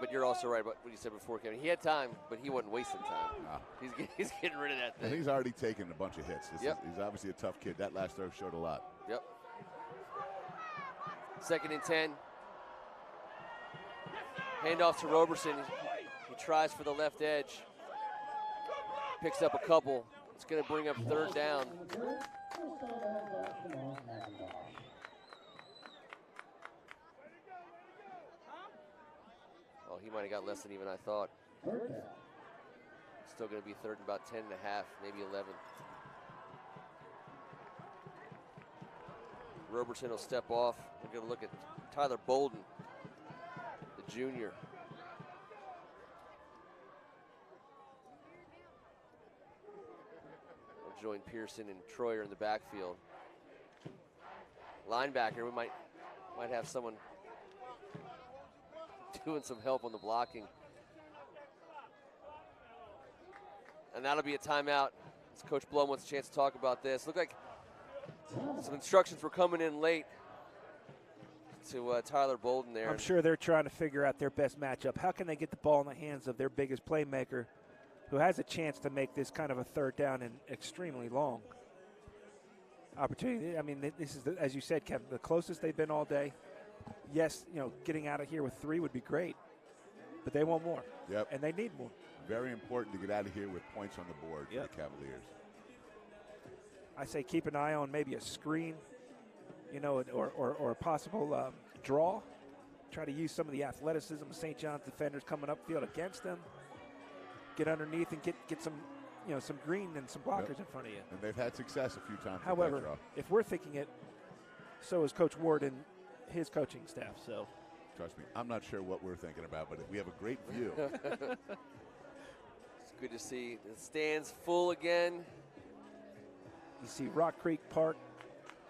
But you're also right about what you said before, Kevin. He had time, but he wasn't wasting time. No. He's getting rid of that thing. And he's already taken a bunch of hits. He's obviously a tough kid. That last throw showed a lot. Yep. 2nd and 10. Handoff to Roberson. He tries for the left edge. Picks up a couple. It's going to bring up 3rd down. Oh, he might have got less than even I thought. Still going to be 3rd and about 10 and a half, maybe 11. Roberson will step off. We're going to look at Tyler Bolden, the junior. Will join Pearson and Troyer in the backfield. Linebacker, we might have someone doing some help on the blocking. And that'll be a timeout. As Coach Blum wants a chance to talk about this. Looked like some instructions were coming in late to Tyler Bolden there. I'm sure they're trying to figure out their best matchup. How can they get the ball in the hands of their biggest playmaker who has a chance to make this kind of a 3rd down and extremely long opportunity? I mean, this is, as you said, Kevin, the closest they've been all day. Yes, getting out of here with 3 would be great, but they want more. Yep. And they need more. Very important to get out of here with points on the board for the Cavaliers. I say keep an eye on maybe a screen, or a possible draw. Try to use some of the athleticism of St. John's defenders coming upfield against them. Get underneath and get some, some green and some blockers in front of you. And they've had success a few times. However, if we're thinking it, so is Coach Ward and his coaching staff. So, trust me, I'm not sure what we're thinking about, but we have a great view. It's good to see the stands full again. You see Rock Creek Park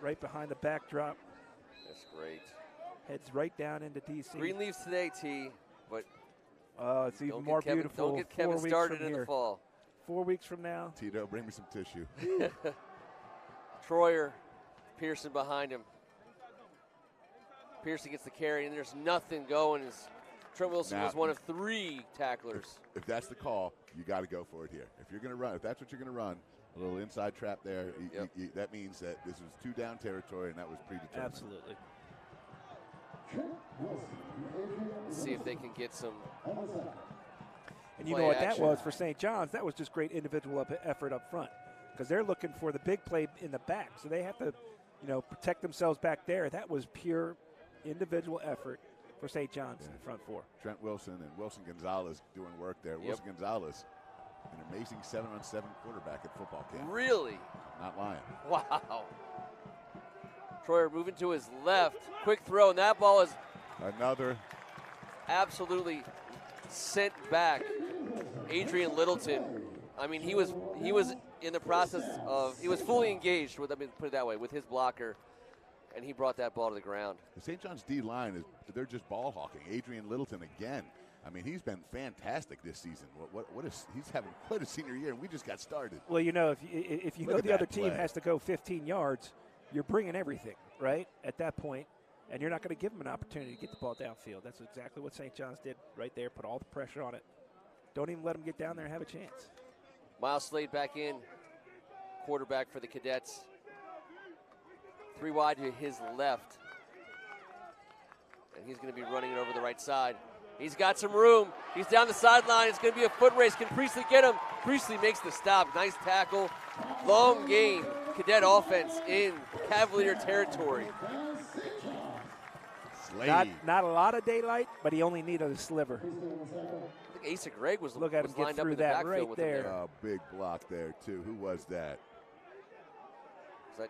right behind the backdrop. That's great. Heads right down into D.C. Green leaves today, T, but It's even more beautiful. Don't get Kevin started in the fall. 4 weeks from now. Tito, bring me some tissue. Troyer, Pearson behind him. Pearson gets the carry, and there's nothing going. Trent Wilson was one of 3 tacklers. If that's the call, you got to go for it here. If you're going to run, if that's what you're going to run, a little inside trap there, that means that this was 2 down territory, and that was predetermined. Absolutely. Let's see if they can get some. And you know what that was for St. John's? That was just great individual effort up front, because they're looking for the big play in the back. So they have to, protect themselves back there. That was pure individual effort for St. John's in the front 4. Trent Wilson and Wilson Gonzalez doing work there. Wilson Gonzalez, an amazing 7-on-7 quarterback at football camp. Really? Not lying. Wow. Troyer moving to his left. Quick throw, and that ball is another absolutely sent back. Adrian Littleton. I mean, he was in the process of, he was fully engaged with, put it that way, with his blocker, and he brought that ball to the ground. The St. John's D-line, they're just ball hawking. Adrian Littleton again. I mean, he's been fantastic this season. He's having quite a senior year, and we just got started. Well, if you know the other team has to go 15 yards, you're bringing everything, right, at that point, and you're not going to give them an opportunity to get the ball downfield. That's exactly what St. John's did right there, put all the pressure on it. Don't even let them get down there and have a chance. Miles Slade back in, quarterback for the Cadets. 3 wide to his left, and he's going to be running it over the right side. He's got some room. He's down the sideline. It's going to be a foot race. Can Priestley get him? Priestley makes the stop. Nice tackle. Long gain. Cadet offense in Cavalier territory. Not a lot of daylight, but he only needed a sliver. I think Asa Gregg was Look at him lined get up through in the that backfield right with there. him there. Big block there, too. Who was that? Is that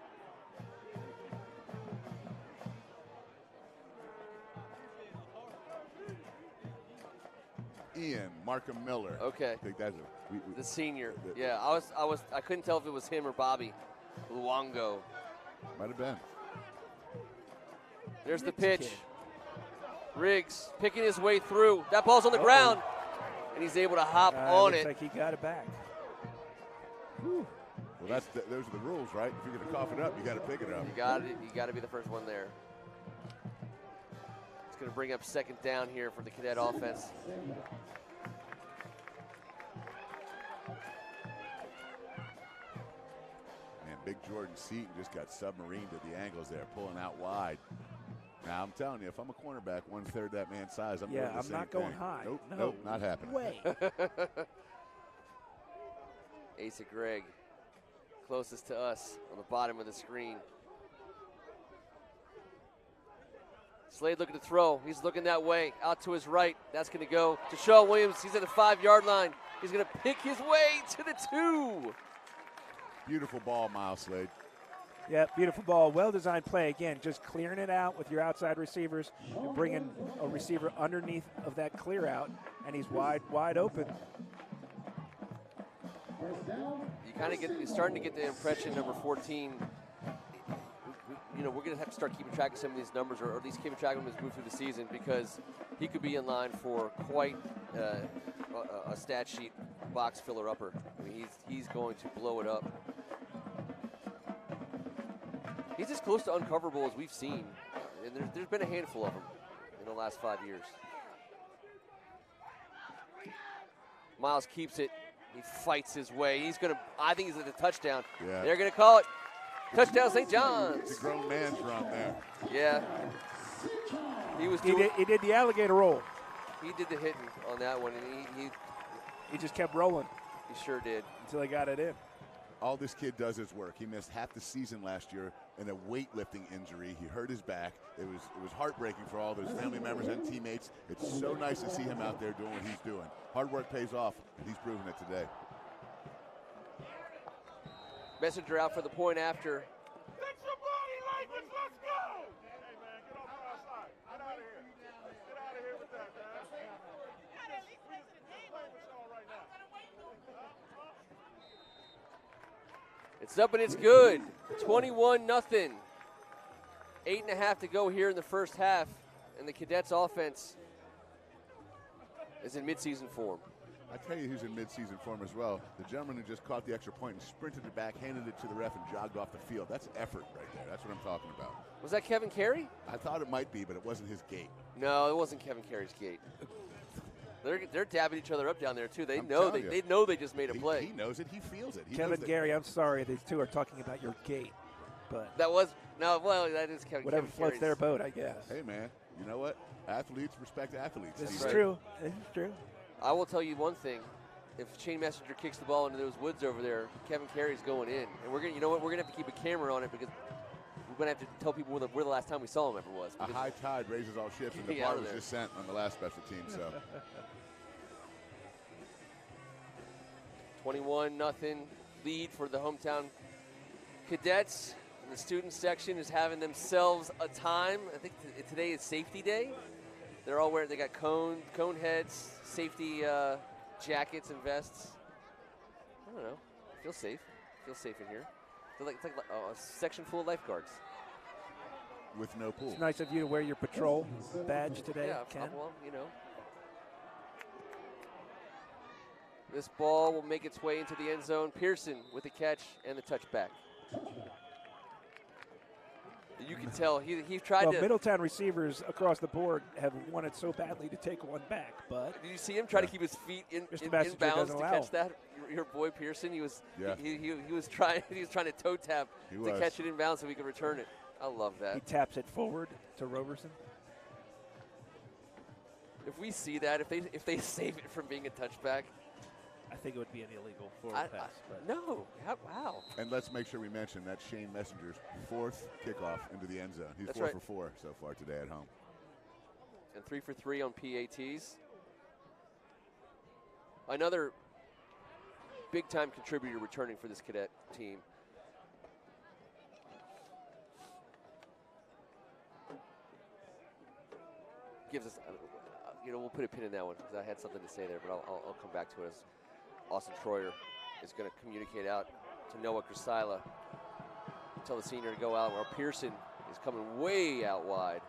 Ian Markham Miller. Okay. I think that's the senior? Yeah, I couldn't tell if it was him or Bobby Luongo. Might have been. There's the pitch. Riggs picking his way through. That ball's on the ground, and he's able to hop on it. Looks like he got it back. Whew. Well, those are the rules, right? If you're going to cough it up, you got to pick it up. You got to be the first one there. It's going to bring up 2nd down here for the Cadet offense. Man, big Jordan Seaton just got submarined at the angles there, pulling out wide. Now, I'm telling you, if I'm a cornerback 1/3 that man's size, I'm doing the same not going thing. high. Nope, not happening. Way. Asa Gregg, closest to us on the bottom of the screen. Slade looking to throw. He's looking that way, out to his right. That's going to go to Shaw Williams. He's at the 5-yard line. He's going to pick his way to the 2. Beautiful ball, Miles Slade. Yeah, beautiful ball. Well-designed play. Again, just clearing it out with your outside receivers and bringing a receiver underneath of that clear out, and he's wide open. You're starting to get the impression, number 14, we're going to have to start keeping track of some of these numbers, or at least keeping track of them as we move through the season, because he could be in line for quite a stat sheet box filler-upper. I mean, he's going to blow it up. He's as close to uncoverable as we've seen, and there's been a handful of them in the last 5 years. Miles keeps it. He fights his way. I think he's at the touchdown. Yeah. They're going to call it touchdown St. John's. It's a grown man's run there. Yeah. He did the alligator roll. He did the hitting on that one, and he just kept rolling. He sure did. Until he got it in. All this kid does is work. He missed half the season last year in a weightlifting injury. He hurt his back. It was heartbreaking for all of his family members and teammates. It's so nice to see him out there doing what he's doing. Hard work pays off, and he's proven it today. Messenger out for the point after. Fix your body like this. Let's go. Hey, man, get off our side. Get out of here. Get out of here with that, man. We just playing with y'all right now. It's up and it's good. 21-0. 8.5 to go here in the first half, and the Cadets offense is in midseason form. I tell you who's in midseason form as well. The gentleman who just caught the extra point and sprinted it back, handed it to the ref, and jogged off the field. That's effort right there. That's what I'm talking about. Was that Kevin Carey? I thought it might be, but it wasn't his gait. No, it wasn't Kevin Carey's gate. They're dabbing each other up down there too. They I'm know telling they you. know they just made a play. He knows it. He feels it. He Kevin knows that- Gary, I'm sorry, these two are talking about your gate, but That was no. Well, that is Kevin. whatever Kevin floats Carey's. their boat, I guess. Hey, man, you know what? Athletes respect athletes. This He's is right. true. This is true. I will tell you one thing: if Shane Messenger kicks the ball into those woods over there, Kevin Carey's going in, and we're gonna. You know what? We're gonna have to keep a camera on it because we're gonna have to tell people where the last time we saw him ever was. A because- high tide raises all ships, and the Get bar out of was there. just sent on the last special team. So 21-0 lead for the hometown Cadets. And the student section is having themselves a time. I think today is safety day. They're all wearing. They got cone heads, safety jackets and vests. I don't know. I feel safe. I feel safe in here. It's like a section full of lifeguards. with no pool. It's nice of you to wear your patrol badge today, Yeah, Ken. well, you know. This ball will make its way into the end zone. Pearson with the catch and the touchback. You can tell he tried Well, to. Middletown receivers across the board have wanted so badly to take one back, but Did you see him try to keep his feet in Mr. Messenger bounds doesn't to allow catch that? Your boy Pearson, he was Yeah. he was trying to toe tap He to was. catch it in bounds so he could return it. I love he that. taps it forward to Roberson. If we see that, if they save it from being a touchback, I think it would be an illegal forward pass. But no, wow. And let's make sure we mention that Shane Messenger's fourth kickoff into the end zone. He's That's 4 right. for 4 so far today at home. And 3 for 3 on PATs. Another big-time contributor returning for this cadet team. Gives us, we'll put a pin in that one because I had something to say there, but I'll come back to it as Austin Troyer is going to communicate out to Noah Crisila. Tell the senior to go out, while Pearson is coming way out wide.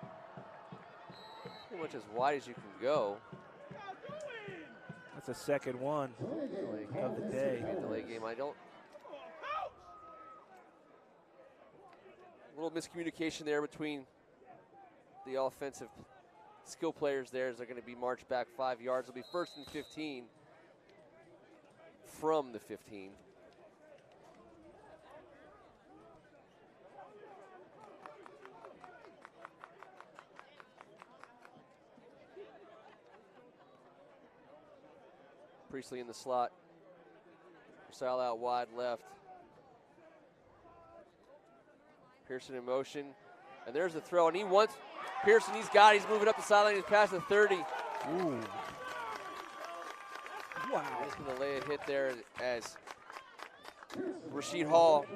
Pretty much as wide as you can go. that's a second one of the day. Delay game. A little miscommunication there between the offensive skill players there as they're going to be marched back 5 yards. It'll be 1st and 15 from the 15. Priestley in the slot. Crisile out wide left. Pearson in motion. And there's the throw. And he wants Pearson. He's moving up the sideline. He's past the 30. Ooh. Wow. He's going to lay a hit there as Rasheed Hall.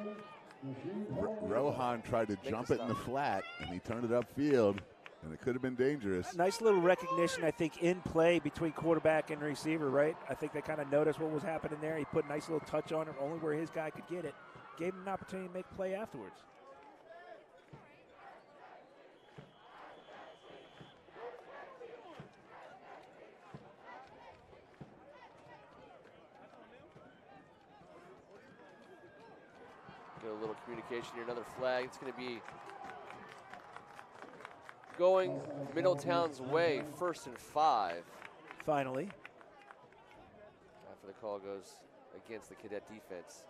Rohan tried to jump the it in the stop. flat, and he turned it upfield, and it could have been dangerous. Nice little recognition, I think, in play between quarterback and receiver, right? I think they kind of noticed what was happening there. He put a nice little touch on it, only where his guy could get it. Gave him an opportunity to make a play afterwards. Get a little communication here. Another flag. It's going to be going Middletown's way. 1st and 5. Finally. After the call goes against the cadet defense.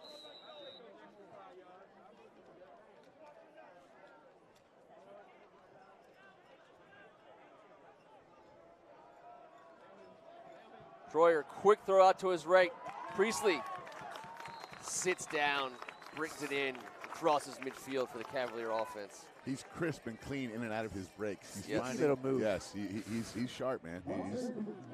Troyer, quick throw out to his right. Priestley sits down, brings it in, crosses midfield for the Cavalier offense. He's crisp and clean in and out of his breaks. He's Yes. finding- Little move. Yes, he's sharp, man. You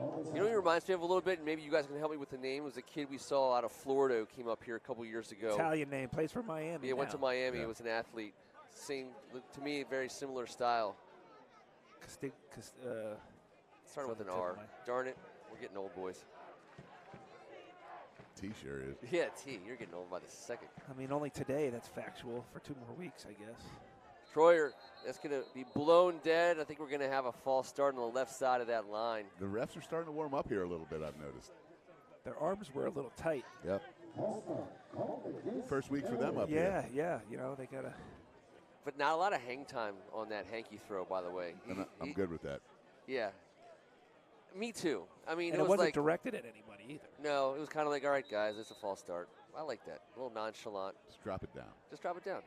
know what he reminds me of a little bit, and maybe you guys can help me with the name, was a kid we saw out of Florida who came up here a couple years ago. Italian name, plays for Miami. He went to now. Miami, Yeah. was an athlete. Same, to me, very similar style. Starting with an R. Darn it, we're getting old, boys. T-shirt is. Yeah, T, you're getting old by the second. I mean, only today that's factual for 2 more weeks, I guess. Troyer, that's going to be blown dead. I think we're going to have a false start on the left side of that line. The refs are starting to warm up here a little bit, I've noticed. Their arms were a little tight. Yep. First week for them up here. Yeah. You know, they got to. But not a lot of hang time on that hanky throw, by the way. And I'm good with that. Yeah. Me too. I mean, And it was wasn't like, directed at anybody either. no, it was kind of like, all right, guys, it's a false start. I like that. A little nonchalant. Just drop it down. Just drop it down.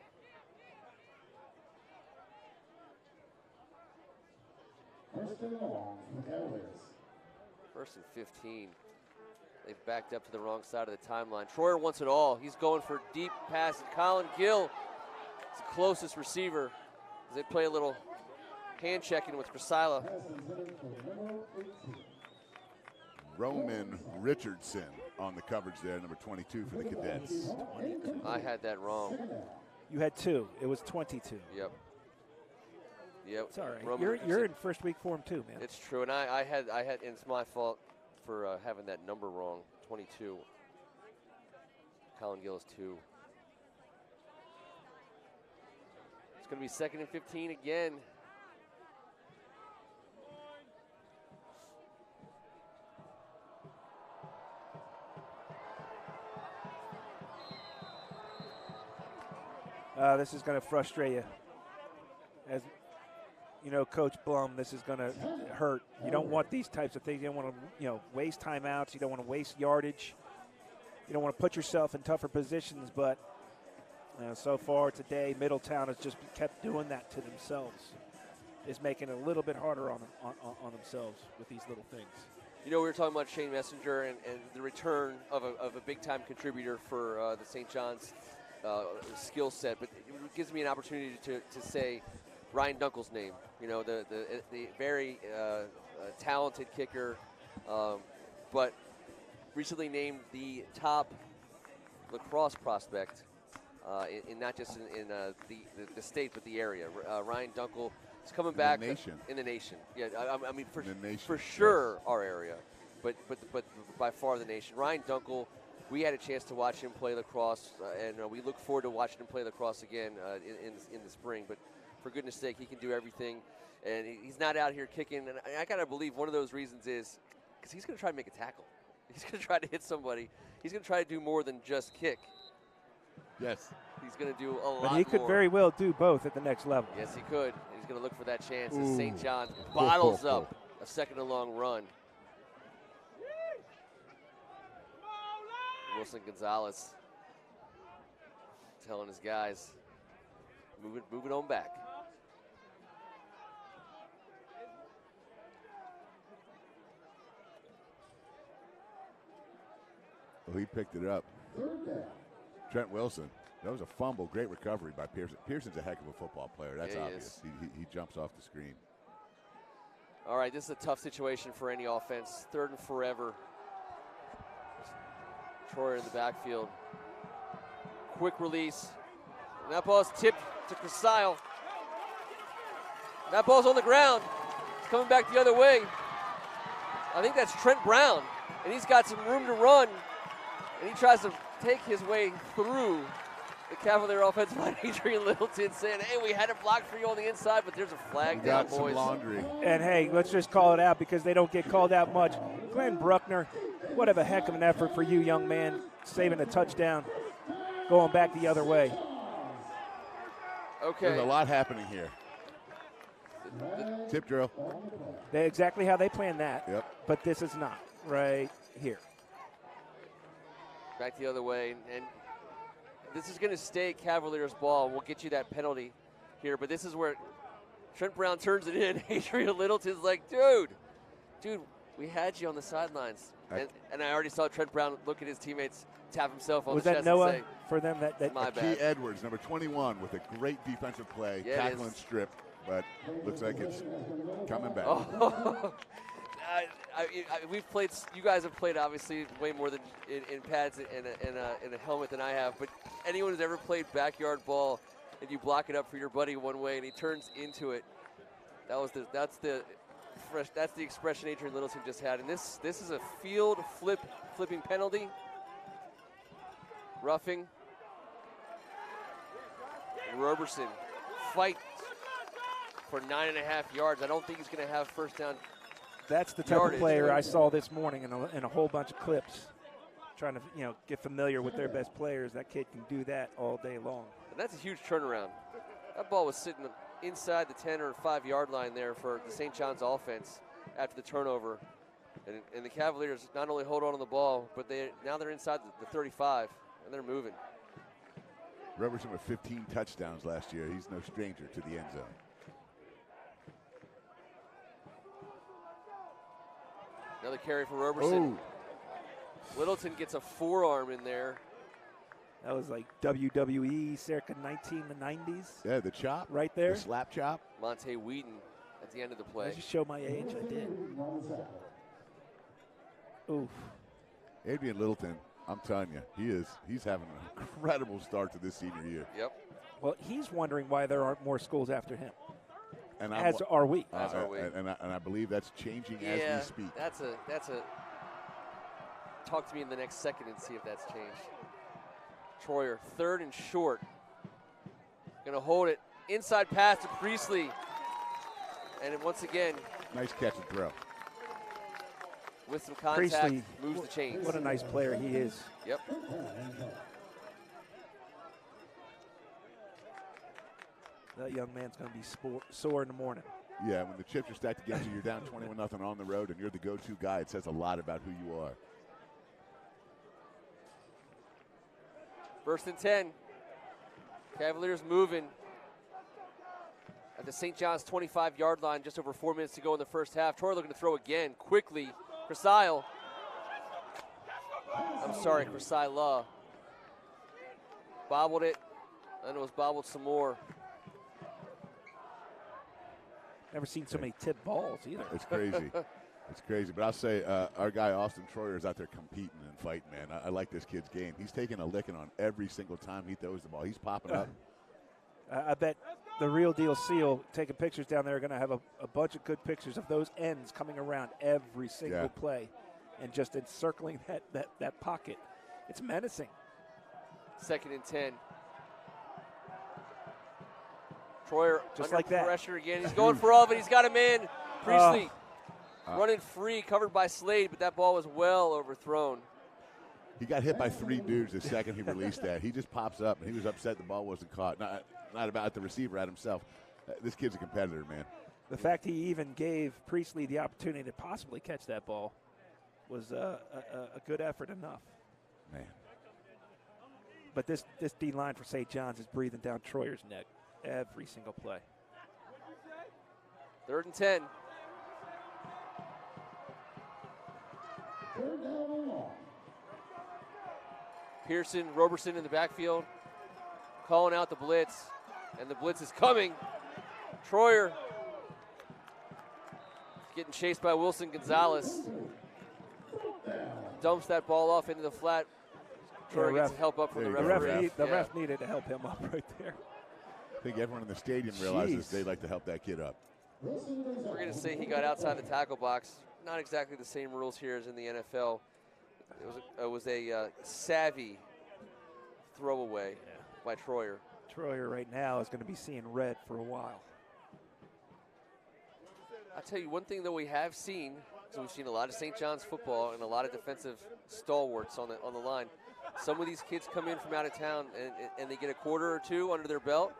First and long for the Cavaliers. First and 15. They've backed up to the wrong side of the timeline. Troyer wants it all. He's going for deep passes. Colin Gill is the closest receiver as they play a little hand checking with Crisila. Pass intended for number 18. Roman Richardson on the coverage there, number 22 for the Cadets. I had that wrong. You had 2. It was 22. Yep. It's all right. Roman You're Richardson. in first week form too, man. It's true, and I had, and it's my fault for having that number wrong. 22. Colin Gill is 2. It's going to be second and 15 again. This is going to frustrate you. As you know, Coach Blum, this is going to hurt. You don't want these types of things. You don't want to, waste timeouts. You don't want to waste yardage. You don't want to put yourself in tougher positions. But so far today, Middletown has just kept doing that to themselves. Is making it a little bit harder on themselves with these little things. You know, we were talking about Shane Messenger and the return of a big-time contributor for the St. John's skill set, but it gives me an opportunity to say Ryan Dunkel's name. You know, the very talented kicker, but recently named the top lacrosse prospect in not just in the state, but the area. Ryan Dunkel is coming back in the nation. Yeah, I mean for sure our area, but by far the nation. Ryan Dunkel. We had a chance to watch him play lacrosse, and we look forward to watching him play lacrosse again in the spring. But for goodness sake, he can do everything, and he's not out here kicking. And I gotta believe one of those reasons is because he's going to try to make a tackle. He's going to try to hit somebody. He's going to try to do more than just kick. Yes. He's going to do a lot But he could more. very well do both at the next level. Yes, he could. He's going to look for that chance as St. John's bottles up a second and long run. Wilson Gonzalez telling his guys, move it on back. Well, he picked it up. Trent Wilson. That was a fumble. Great recovery by Pearson. Pearson's a heck of a football player. That's obvious. He jumps off the screen. All right, this is a tough situation for any offense. Third and forever. Troyer in the backfield. Quick release. And that ball's tipped to Crisile. That ball's on the ground. It's coming back the other way. I think that's Trent Brown. And he's got some room to run. And he tries to take his way through the Cavalier offensive line. Adrian Littleton saying, hey, we had it blocked for you on the inside, but there's a flag down, boys. Some laundry. And, hey, let's just call it out because they don't get called out much. Glenn Bruckner, what a heck of an effort for you, young man, saving a touchdown, going back the other way. Okay. There's a lot happening here. Tip drill. Exactly how they planned that. Yep. But this is not right here. Back the other way. And this is going to stay Cavaliers ball. We'll get you that penalty here. But this is where Trent Brown turns it in. Adrian Littleton's like, dude, we had you on the sidelines. And I already saw Trent Brown look at his teammates, tap himself on the chest. Was that Noah and say, for them? That my Key bad. Edwards, number 21, with a great defensive play, Yeah, tackle and strip, but looks like it's coming back. Oh. We've played. You guys have played obviously way more than in pads and in a helmet than I have. But anyone who's ever played backyard ball and you block it up for your buddy one way and he turns into it, that's the expression Adrian Littleton just had. And this is a field flipping penalty. Roughing. Roberson fights for 9.5 yards. I don't think he's going to have first down. That's the type of player I saw this morning in a whole bunch of clips. Trying to get familiar with their best players. That kid can do that all day long. And that's a huge turnaround. That ball was sitting inside the 10 or 5-yard line there for the St. John's offense after the turnover. And the Cavaliers not only hold on to the ball, but now they're inside the 35, and they're moving. Roberson with 15 touchdowns last year. He's no stranger to the end zone. Another carry for Roberson. Littleton gets a forearm in there. That was like WWE circa 1990s. Yeah, the chop. Right there. The slap chop. Monte Wheaton at the end of the play. Did you show my age? I did. Oof. Adrian Littleton, I'm telling you, he's having an incredible start to this senior year. Yep. Well, he's wondering why there aren't more schools after him. And as are we. As are we. And I believe that's changing as we speak. That's a. Talk to me in the next second and see if that's changed. Troyer, 3rd and short. Going to hold it. Inside pass to Priestley. And once again. Nice catch and throw. With some contact, Priestley, moves the chains. What a nice player he is. Yep. That young man's going to be sore in the morning. Yeah, when the chips are stacked against you, you're down 21-0 on the road, and you're the go-to guy. It says a lot about who you are. 1st and 10. Cavaliers moving at the St. John's 25-yard line. Just over 4 minutes to go in the first half. Troy looking to throw again quickly. Crisile. Crisile. Bobbled it. And it was bobbled some more. Never seen so many tip balls either. It's crazy. It's crazy. But I'll say our guy Austin Troyer is out there competing and fighting, man. I like this kid's game. He's taking a licking on every single time he throws the ball. He's popping up. I bet the Real Deal Seal taking pictures down there are going to have a bunch of good pictures of those ends coming around every single play and just encircling that pocket. It's menacing. 2nd and 10. Troyer just under like that. Pressure again. He's going for all of it. He's got him in. Priestley running free, covered by Slade, but that ball was well overthrown. He got hit by 3 dudes the second he released that. He just pops up, and he was upset the ball wasn't caught. Not about the receiver, at himself. This kid's a competitor, man. The fact he even gave Priestley the opportunity to possibly catch that ball was a good effort enough. Man. But this D-line for St. John's is breathing down Troyer's neck every single play. 3rd and 10. Pearson, Roberson in the backfield, calling out the blitz, and the blitz is coming. Troyer getting chased by Wilson Gonzalez. Dumps that ball off into the flat. Troyer gets help up from the referee. The ref needed to help him up right there. I think everyone in the stadium realizes they'd like to help that kid up. We're going to say he got outside the tackle box. Not exactly the same rules here as in the NFL. It was a savvy throwaway by Troyer. Troyer right now is going to be seeing red for a while. I'll tell you one thing that we have seen, so we've seen a lot of St. John's football and a lot of defensive stalwarts on the line. Some of these kids come in from out of town and they get a quarter or two under their belt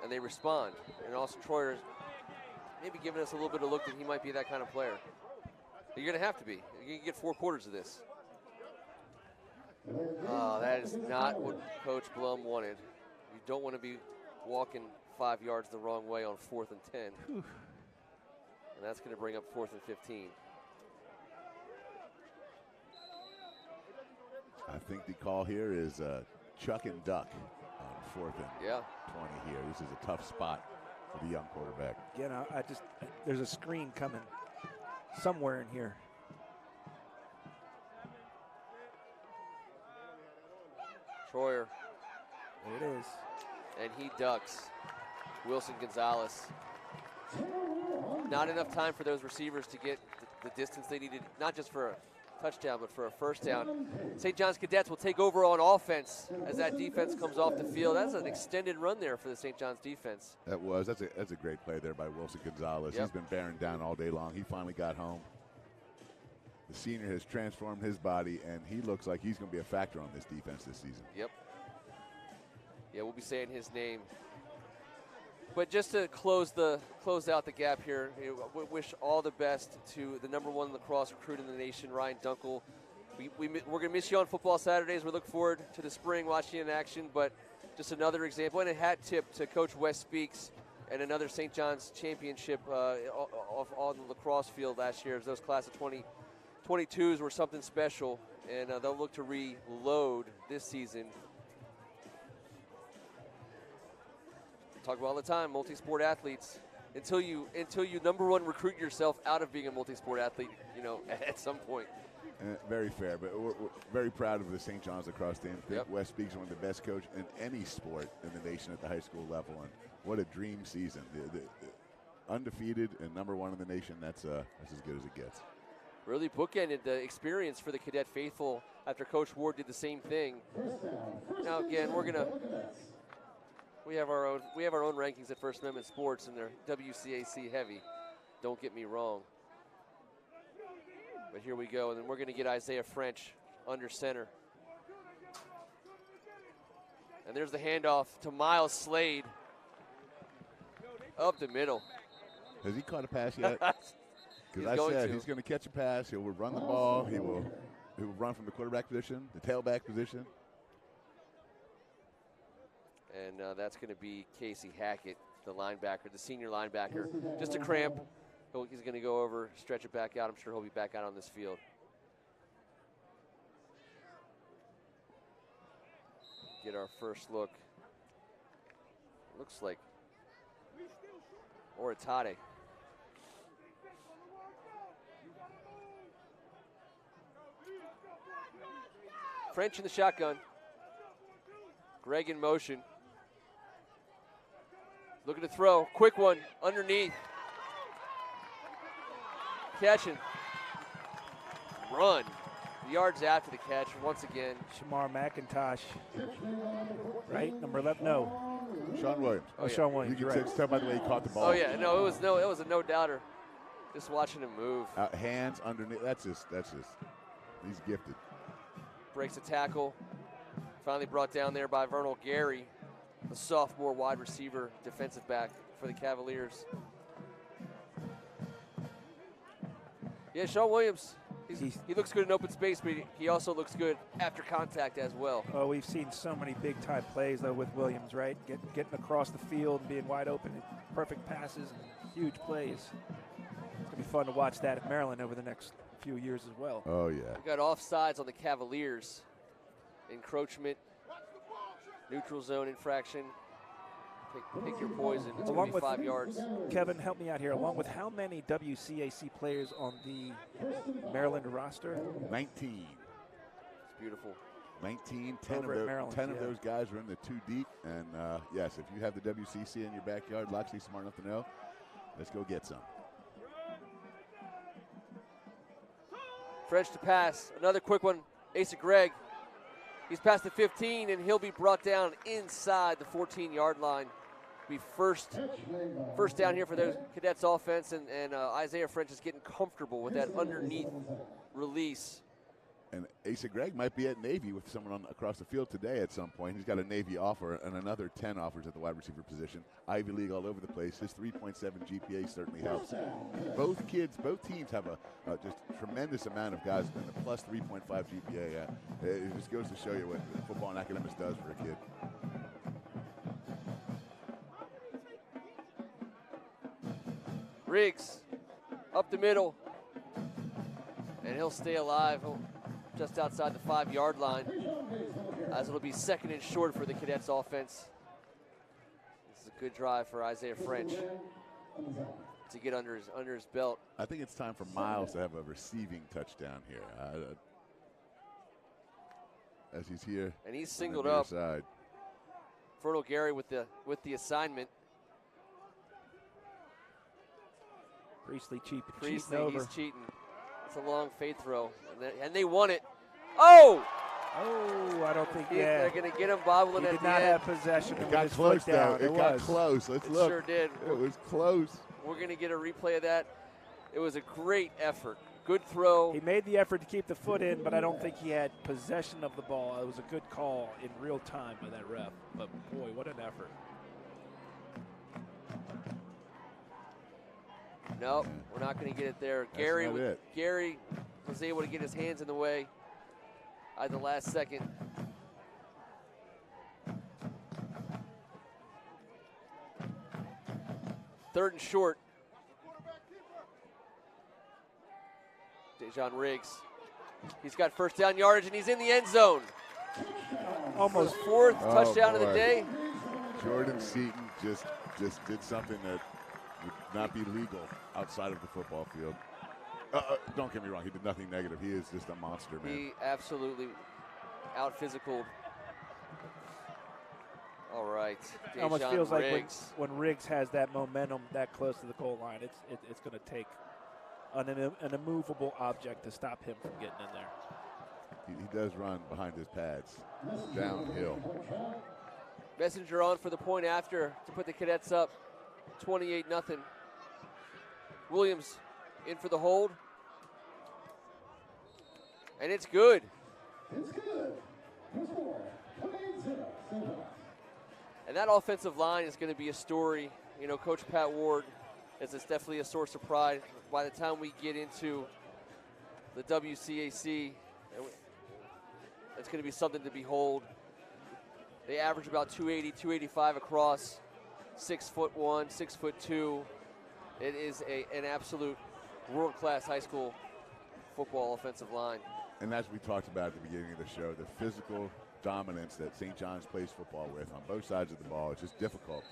and they respond. And Austin Troyer is maybe giving us a little bit of look that he might be that kind of player. But you're going to have to be. You can get 4 quarters of this. Oh, that is not what Coach Blum wanted. You don't want to be walking 5 yards the wrong way on 4th and 10. And that's going to bring up 4th and 15. I think the call here is chuck and duck on 4th and 20 here. This is a tough spot for the young quarterback. You know, there's a screen coming somewhere in here. Troyer. There it is. And he ducks Wilson Gonzalez. Not enough time for those receivers to get the distance they needed, not just to touchdown, but for a first down. St. John's Cadets will take over on offense as that defense comes off the field. That's an extended run there for the St. John's defense. That's a great play there by Wilson Gonzalez. Yep. He's been bearing down all day long. He finally got home. The senior has transformed his body, and he looks like he's going to be a factor on this defense this season. Yep. Yeah, we'll be saying his name. But just to close out the gap here, we wish all the best to the #1 lacrosse recruit in the nation, Ryan Dunkel. We're going to miss you on football Saturdays. We look forward to the spring watching you in action. But just another example, and a hat tip to Coach Wes Speaks and another St. John's championship on the lacrosse field last year. Those class of 2022s were something special, and they'll look to reload this season. Talk about all the time, multi-sport athletes. Until you #1 recruit yourself out of being a multi-sport athlete, at some point. Very fair, but we're very proud of the St. John's lacrosse team. Yep. Wes Speaks is one of the best coach in any sport in the nation at the high school level, and what a dream season. The undefeated and #1 in the nation, that's as good as it gets. Really bookended the experience for the Cadet faithful after Coach Ward did the same thing. Now again, we have our own rankings at First Amendment Sports, and they're WCAC heavy. Don't get me wrong. But here we go, and then we're going to get Isaiah French under center. And there's the handoff to Miles Slade up the middle. Has he caught a pass yet? Because I said he's going to catch a pass. He will run the ball. He will run from the quarterback position, the tailback position. And that's going to be Casey Hackett, the linebacker, the senior linebacker. Just a cramp. He's going to go over, stretch it back out. I'm sure he'll be back out on this field. Get our first look. Looks like Oratade. French in the shotgun. Greg in motion. Looking to throw. Quick one underneath. Catching. Run. The yards after the catch once again. Shamar McIntosh. Right? Number 11. No. Sean Williams. Oh, Sean Williams. You can tell by the way he caught the ball. Oh yeah, no, it was a no-doubter. Just watching him move. Hands underneath. That's just. He's gifted. Breaks a tackle. Finally brought down there by Vernal Gary, the sophomore wide receiver, defensive back for the Cavaliers. Yeah, Sean Williams, he looks good in open space, but he also looks good after contact as well. Oh, we've seen so many big-time plays, though, with Williams, right? Getting across the field and being wide open, and perfect passes and huge plays. It's going to be fun to watch that at Maryland over the next few years as well. Oh, yeah. We got offsides on the Cavaliers. Encroachment, neutral zone infraction. Pick your poison. It's going to be 5 yards. Kevin, help me out here. Along with how many WCAC players on the Maryland roster? 19. It's beautiful. 19. 10 of those guys are in the 2 deep. And, yes, if you have the WCC in your backyard, Loxley's smart enough to know, let's go get some. French to pass. Another quick one. Asa Gregg. He's past the 15, and he'll be brought down inside the 14-yard line. Be first down here for the Cadets offense, and Isaiah French is getting comfortable with that underneath release. And Asa Gregg might be at Navy with someone across the field today at some point. He's got a Navy offer and another 10 offers at the wide receiver position. Ivy League all over the place. His 3.7 GPA certainly helps. Both teams have a just tremendous amount of guys in the plus 3.5 GPA. It just goes to show you what football and academics does for a kid. Riggs up the middle, and he'll stay alive. Just outside the 5-yard line, as it'll be 2nd and short for the Cadets offense. This is a good drive for Isaiah French to get under his belt. I think it's time for Miles to have a receiving touchdown here. As he's here, and he's singled up. Side. Vernal Gary with the assignment. Priestley cheating He's over. cheating. It's a long fade throw, and they won it. Oh! Oh, I don't think They're going to get him bobbling he at did the not end. have possession. It got close, though. It got close. Let's look. Sure did. It was close. We're going to get a replay of that. It was a great effort. Good throw. He made the effort to keep the foot in, but I don't think he had possession of the ball. It was a good call in real time by that ref. But, boy, what an effort. Nope, we're not going to get it there. Gary was able to get his hands in the way at the last second. Third and short. Dejon Riggs. He's got first down yardage, and he's in the end zone. Almost fourth touchdown of the day. Jordan Seaton just did something that would not be legal outside of the football field. Don't get me wrong, he did nothing negative. He is just a monster, man. He absolutely out-physical. All right, It almost feels Riggs. like when Riggs has that momentum that close to the goal line, it's going to take an immovable object to stop him from getting in there. He does run behind his pads, downhill. Messenger on for the point after to put the Cadets up 28-0. Williams in for the hold. And it's good. It's good. And that offensive line is going to be a story. You know, Coach Pat Ward is definitely a source of pride. By the time we get into the WCAC, it's going to be something to behold. They average about 280, 285 across, 6'1", 6'2". It is an absolute world-class high school football offensive line. And as we talked about at the beginning of the show, the physical dominance that St. John's plays football with on both sides of the ball is just difficult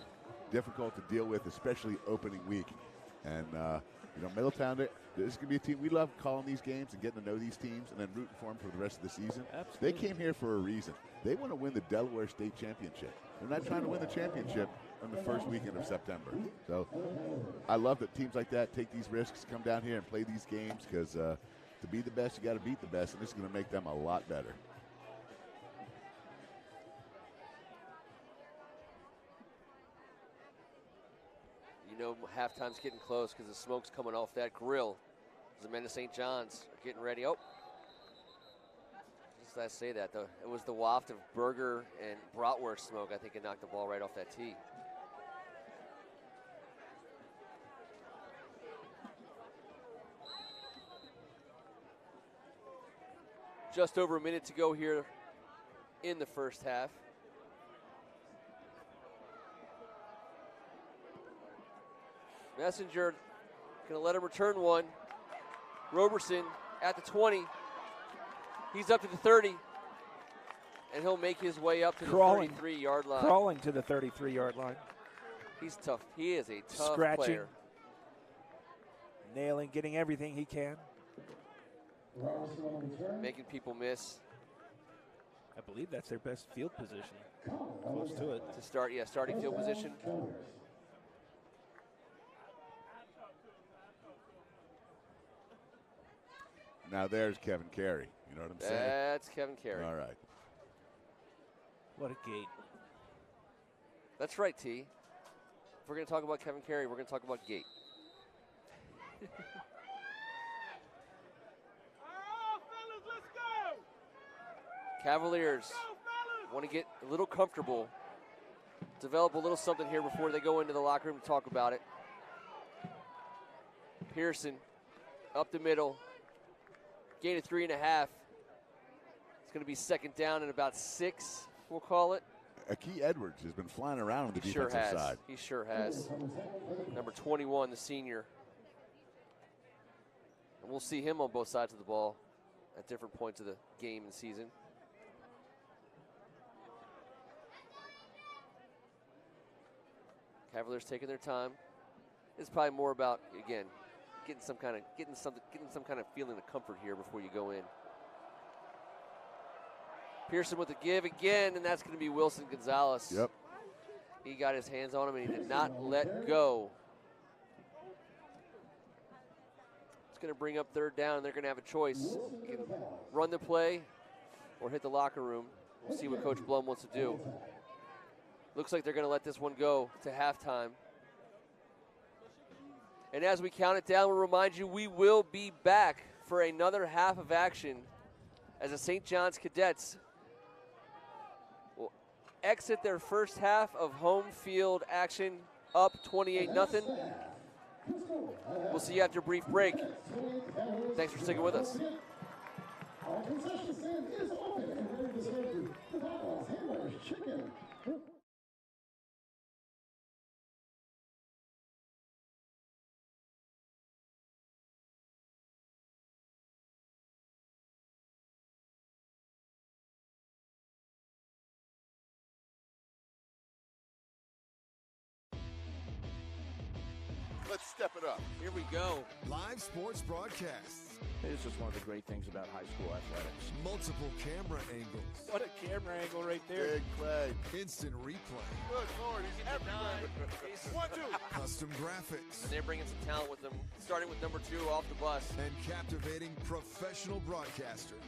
to deal with, especially opening week. And Middletown, this is going to be a team. We love calling these games and getting to know these teams and then rooting for them for the rest of the season. Absolutely. They came here for a reason. They want to win the Delaware State Championship. They're not trying to win the championship on the first weekend of September. So I love that teams like that take these risks, come down here and play these games, because to be the best, you got to beat the best, and this is going to make them a lot better. You know, halftime's getting close because the smoke's coming off that grill. The men of St. John's are getting ready. Oh, just I say that, though. It was the waft of burger and bratwurst smoke. I think it knocked the ball right off that tee. Just over a minute to go here in the first half. Messenger going to let him return one. Roberson at the 20. He's up to the 30. And he'll make his way up to the 33-yard line. Crawling to the 33-yard line. He's tough. He is a tough Scratching, player. Nailing, getting everything he can. Making people miss. I believe that's their best field position. Close to it. To start, starting field position. Now there's Kevin Carey. You know what I'm saying? That's Kevin Carey. All right. What a gate. That's right, T. If we're going to talk about Kevin Carey, we're going to talk about gate. Fellas, let's go. Cavaliers want to get a little comfortable, develop a little something here before they go into the locker room to talk about it. Pearson up the middle, gain of 3.5. It's going to be second down and about 6, we'll call it. Akey Edwards has been flying around on the defensive side. He sure has. Number 21, the senior. And we'll see him on both sides of the ball at different points of the game and season. Cavaliers taking their time. It's probably more about, again, getting some kind of feeling of comfort here before you go in. Pearson with the give again, and that's going to be Wilson Gonzalez. Yep. He got his hands on him, and he did not let go. It's going to bring up third down, and they're going to have a choice. You can run the play or hit the locker room. We'll see what Coach Blum wants to do. Looks like they're going to let this one go to halftime. And as we count it down, we'll remind you we will be back for another half of action as the St. John's Cadets will exit their first half of home field action up 28-0. We'll see you after a brief break. Thanks for sticking with us. Our concession stand is open and ready to serve you. The hot dogs, hamburgers, chicken. Let's step it up. Here we go. Live sports broadcasts, It's just one of the great things about high school athletics. multiple camera angles, What a camera angle right there. Big play. instant replay, Good Lord, he's everywhere. 1-2. custom graphics, And they're bringing some talent with them, starting with number 2 off the bus. and captivating professional broadcasters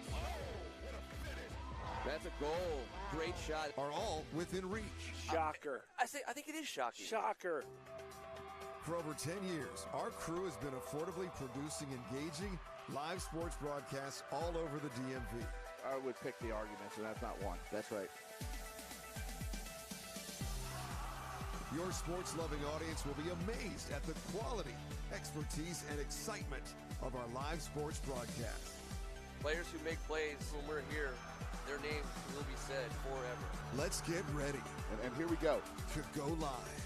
That's a goal. Great shot. are all within reach. Shocker. I think it is shocking. Shocker. For over 10 years, our crew has been affordably producing engaging live sports broadcasts all over the DMV. I would pick the arguments, and that's not one. That's right. Your sports-loving audience will be amazed at the quality, expertise, and excitement of our live sports broadcasts. Players who make plays when we're here, their names will be said forever. Let's get ready And here we go. to go live.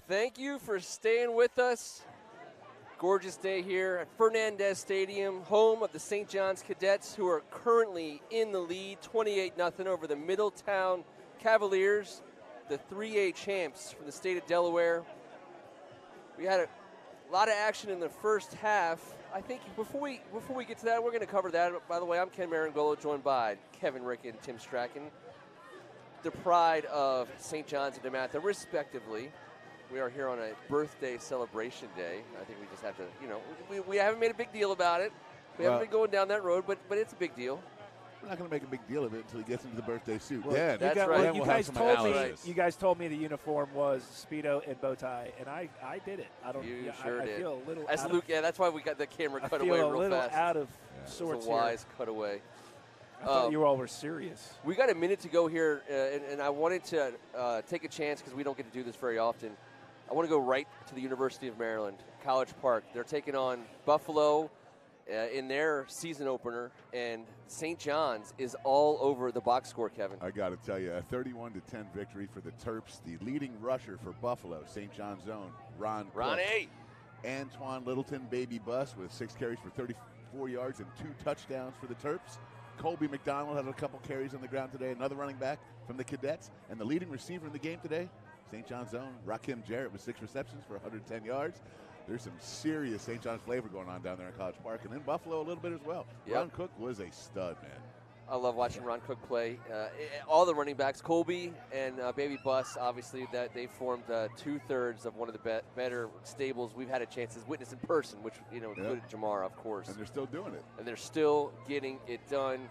Thank you for staying with us. Gorgeous day here at Fernandez Stadium, home of the St. John's Cadets, who are currently in the lead, 28-0 over the Middletown Cavaliers, the 3A champs from the state of Delaware. We had a lot of action in the first half. I think before we get to that, we're going to cover that. By the way, I'm Ken Marangolo, joined by Kevin Rick and Tim Strachan, the pride of St. John's and DeMatha, respectively. We are here on a birthday celebration day. I think we just have to, we haven't made a big deal about it. We haven't been going down that road, but it's a big deal. We're not going to make a big deal of it until he gets into the birthday suit. Well, yeah, that's right. You guys told me the uniform was Speedo and bow tie, and I did it. I feel a little. That's why we got the camera cut away real real little fast. Out of sorts. It's a wise cutaway. I thought you all were serious. We got a minute to go here, and I wanted to take a chance because we don't get to do this very often. I want to go right to the University of Maryland, College Park. They're taking on Buffalo in their season opener, and St. John's is all over the box score, Kevin. I got to tell you, a 31-10 victory for the Terps. The leading rusher for Buffalo, St. John's own, Ron A. Antoine Littleton, baby bus, with 6 carries for 34 yards and 2 touchdowns for the Terps. Colby McDonald had a couple carries on the ground today, another running back from the Cadets. And the leading receiver in the game today, St. John's own Rakim Jarrett, with 6 receptions for 110 yards. There's some serious St. John's flavor going on down there in College Park, and in Buffalo a little bit as well. Yep. Ron Cook was a stud, man. I love watching Ron Cook play. All the running backs, Colby and Baby Bus, obviously, that they formed 2/3 of one of the better stables we've had a chance to witness in person, which included Jamar, of course. And they're still doing it. And they're still getting it done.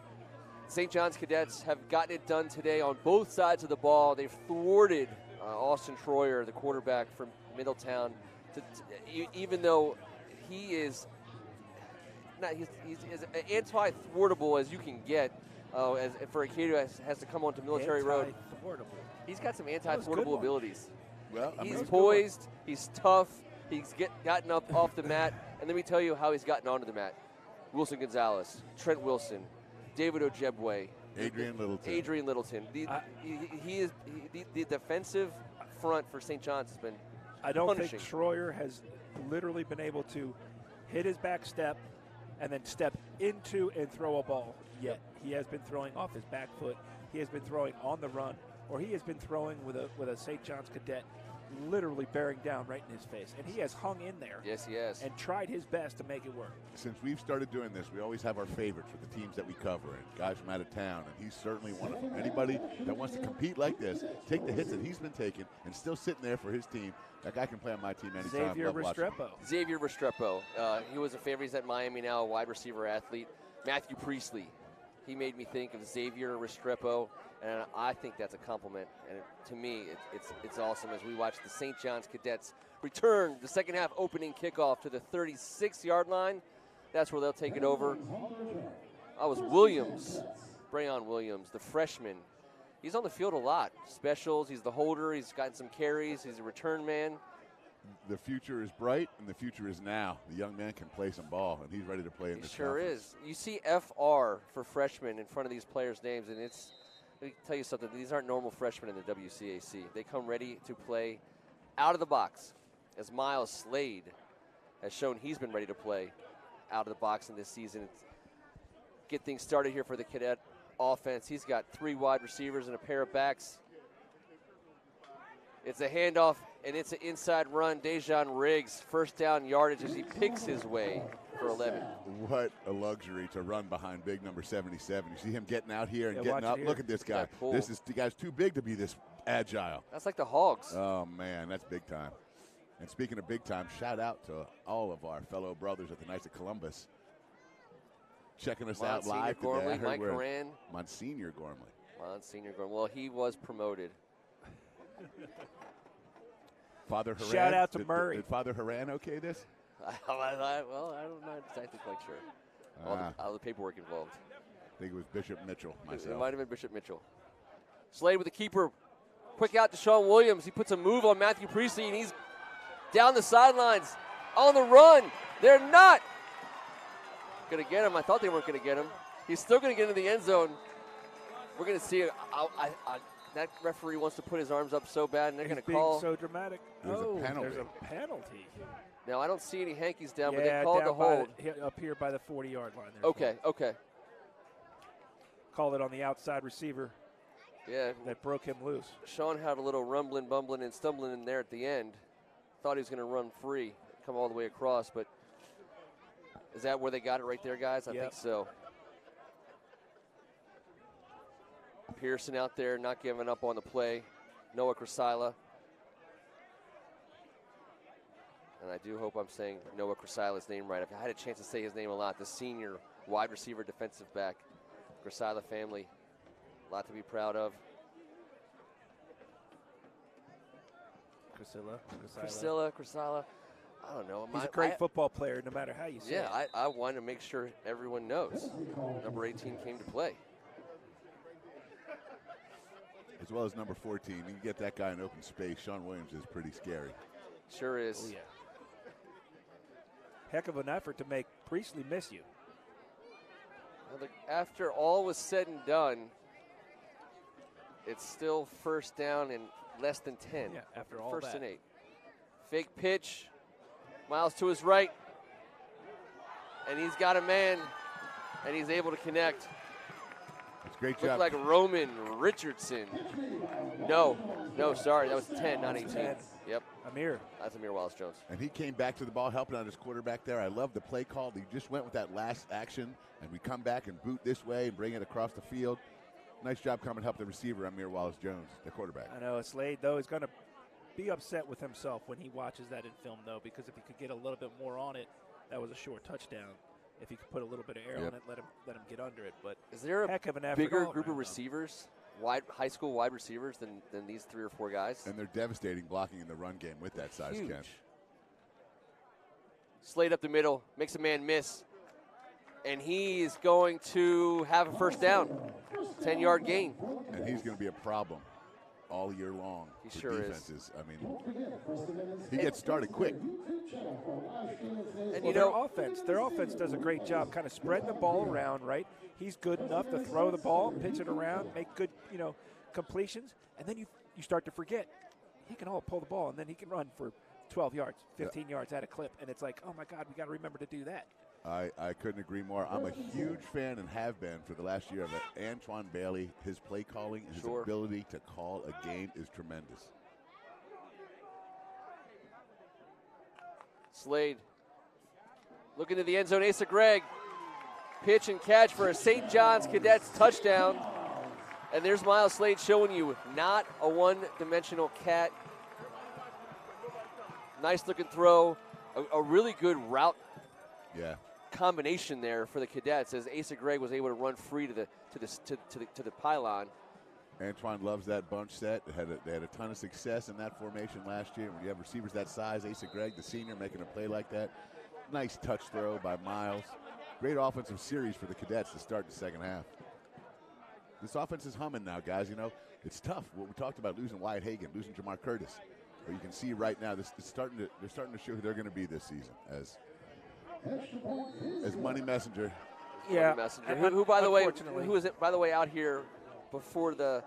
St. John's Cadets have gotten it done today on both sides of the ball. They've thwarted Austin Troyer, the quarterback from Middletown, even though he is he's as anti-thwartable as you can get. As for a kid who has to come onto Military Road, he's got some anti-thwartable abilities. Well, he's poised, he's tough, he's gotten up off the mat, and let me tell you how he's gotten onto the mat. Wilson Gonzalez, Trent Wilson, David Ojebwe, Adrian Littleton. He is the defensive front for St. John's has been I don't punishing. think Troyer has literally been able to hit his back step and then step into and throw a ball yet. He has been throwing off his back foot. He has been throwing on the run, or he has been throwing with a St. John's cadet literally bearing down right in his face. And he has hung in there. Yes, he has. And tried his best to make it work. Since we've started doing this, we always have our favorites with the teams that we cover and guys from out of town, and he's certainly one of them. Anybody that wants to compete like this, take the hits that he's been taking and still sitting there for his team. That guy can play on my team anytime. Xavier Restrepo. He was a favorite. He's at Miami now, a wide receiver athlete. Matthew Priestley. He made me think of Xavier Restrepo, and I think that's a compliment. And to me, it's awesome as we watch the St. John's Cadets return the second half opening kickoff to the 36-yard line. That's where they'll take it over. I was Williams, Brayon Williams, the freshman. He's on the field a lot. Specials, he's the holder, he's gotten some carries, he's a return man. The future is bright, and the future is now. The young man can play some ball, and he's ready to play in this Sure conference. is. You see FR for freshmen in front of these players' names, and let me tell you something. These aren't normal freshmen in the WCAC. They come ready to play out of the box, as Miles Slade has shown he's been ready to play out of the box in this season. Get things started here for the Cadet offense. He's got 3 wide receivers and a pair of backs. It's a handoff, and it's an inside run. Dejan Riggs, first down yardage as he picks his way for 11. What a luxury to run behind big number 77. You see him getting out here and getting up. Look at this guy. The guy's too big to be this agile. That's like the Hogs. Oh, man, that's big time. And speaking of big time, shout out to all of our fellow brothers at the Knights of Columbus checking us out live Gormley, today. Mike Moran. Monsignor Gormley. Monsignor Gormley. Well, he was promoted. Father Haran. Shout out to Murray. Did Father Haran okay this? Well, I'm not exactly quite sure. All the paperwork involved. I think it was Bishop Mitchell, myself. It might have been Bishop Mitchell. Slade with the keeper. Quick out to Sean Williams. He puts a move on Matthew Priestley, and he's down the sidelines on the run. They're not going to get him. I thought they weren't going to get him. He's still going to get into the end zone. We're going to see that referee wants to put his arms up so bad, and they're going to being call. so dramatic. There's a penalty. There's a penalty. Now, I don't see any hankies down, Yeah, but they called down the hold. up here by the 40-yard line. Okay. Called it on the outside receiver. Yeah. That broke him loose. Sean had a little rumbling, bumbling, and stumbling in there at the end. Thought he was going to run free, come all the way across, but is that where they got it right there, guys? I think so. Pearson out there not giving up on the play. Noah Krasila. And I do hope I'm saying Noah Krasila's name right. I've had a chance to say his name a lot. The senior wide receiver defensive back. Krasila family. A lot to be proud of. Krasila. I don't know. He's a great football player, no matter how you say it. Yeah, I want to make sure everyone knows. Number 18 came to play. As well as number 14. You can get that guy in open space. Sean Williams is pretty scary. Sure is. Oh, yeah. Heck of an effort to make Priestley miss you. Well, after all was said and done, it's still first down and less than 10. Yeah, after all First that. and 8. Fake pitch. Miles to his right. And he's got a man. And he's able to connect. It's a great Looked job. like Roman Richardson. No, sorry. That was 10, not 18. 10. Yep. Amir. That's Amir Wallace-Jones. And he came back to the ball, helping out his quarterback there. I love the play call. He just went with that last action, and we come back and boot this way and bring it across the field. Nice job coming to help the receiver, Amir Wallace-Jones, the quarterback. I know Slade, though, is going to be upset with himself when he watches that in film, though, because if he could get a little bit more on it, that was a short touchdown. If he could put a little bit of air on it, let him get under it. But is there a heck of an effort bigger all group of around, receivers, high school wide receivers, than these 3 or 4 guys? And they're devastating blocking in the run game with that size, Huge. Ken. Slade up the middle, makes a man miss. And he's going to have a first down. 10-yard gain. And he's going to be a problem all year long He for sure is. defenses. I mean, he gets started quick. And well, their offense does a great job kind of spreading the ball around, right? He's good enough to throw the ball, pitch it around, make good, completions, and then you start to forget. He can pull the ball, and then he can run for 12 yards, 15 yards at a clip, and it's like, oh, my God, we got to remember to do that. I couldn't agree more. I'm a huge fan and have been for the last year of it. Antoine Bailey, his play calling, his ability to call a game is tremendous. Slade looking to the end zone. Asa Gregg, pitch and catch for a St. John's Cadets touchdown. And there's Miles Slade showing you not a one-dimensional cat. Nice looking throw, a really good route. Yeah. Combination there for the Cadets as Asa Gregg was able to run free to the pylon. Antoine loves that bunch set. They had a ton of success in that formation last year. When you have receivers that size, Asa Gregg, the senior, making a play like that. Nice touch throw by Miles. Great offensive series for the Cadets to start the second half. This offense is humming now, guys. It's tough. What we talked about, losing Wyatt Hagan, losing Jamar Curtis. But you can see right now, they're starting to show who they're going to be this season as Money Messenger. Yeah, Money Messenger, who by the way, out here before the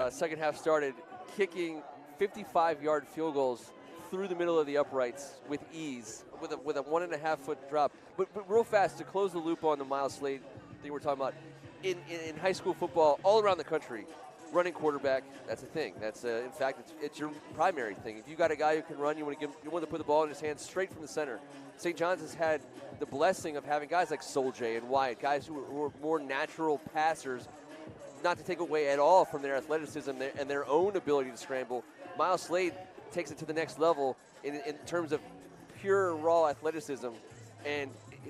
second half started, kicking 55-yard field goals through the middle of the uprights with ease, with a 1.5-foot drop. But real fast, to close the loop on the Miles Slade thing we're talking about, in high school football all around the country, running quarterback, that's a thing. That's in fact, it's your primary thing. If you got a guy who can run, you want to put the ball in his hands straight from the center. St. John's has had the blessing of having guys like Soljay and Wyatt, guys who are more natural passers, not to take away at all from their athleticism and their own ability to scramble. Miles Slade takes it to the next level in terms of pure raw athleticism, and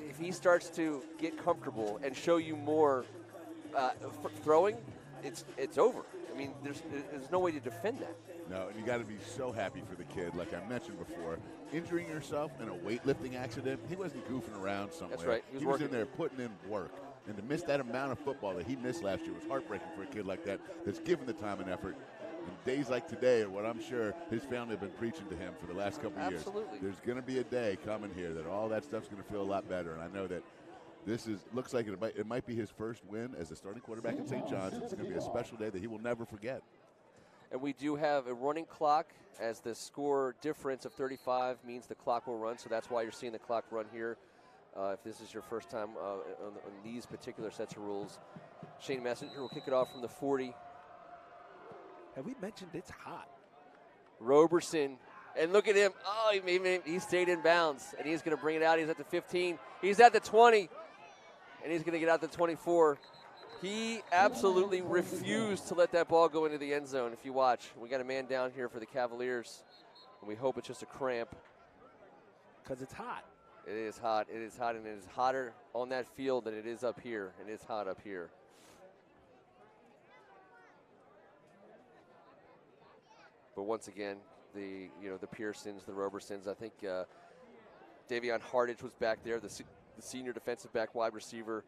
if he starts to get comfortable and show you more throwing, it's over. I mean, there's no way to defend that. No, and you got to be so happy for the kid. Like I mentioned before, injuring yourself in a weightlifting accident, he wasn't goofing around somewhere. That's right. He was in there putting in work. And to miss that amount of football that he missed last year was heartbreaking for a kid like that that's given the time and effort. And days like today are what I'm sure his family have been preaching to him for the last couple of years. Absolutely. There's going to be a day coming here that all that stuff's going to feel a lot better. And I know that looks like it might be his first win as a starting quarterback at St. John's. It's going to be a special day that he will never forget. And we do have a running clock, as the score difference of 35 means the clock will run, so that's why you're seeing the clock run here. If this is your first time on these particular sets of rules. Shane Messenger will kick it off from the 40. Have we mentioned it's hot? Roberson, and look at him. Oh, he stayed in bounds, and he's going to bring it out. He's at the 15. He's at the 20, and he's going to get out the 24. He absolutely refused to let that ball go into the end zone. If you watch, we got a man down here for the Cavaliers, and we hope it's just a cramp. Because it's hot. It is hot. It is hot, and it is hotter on that field than it is up here. It is hot up here. But once again, the Pearsons, the Robersons. I think Davion Hardage was back there, the senior defensive back, wide receiver.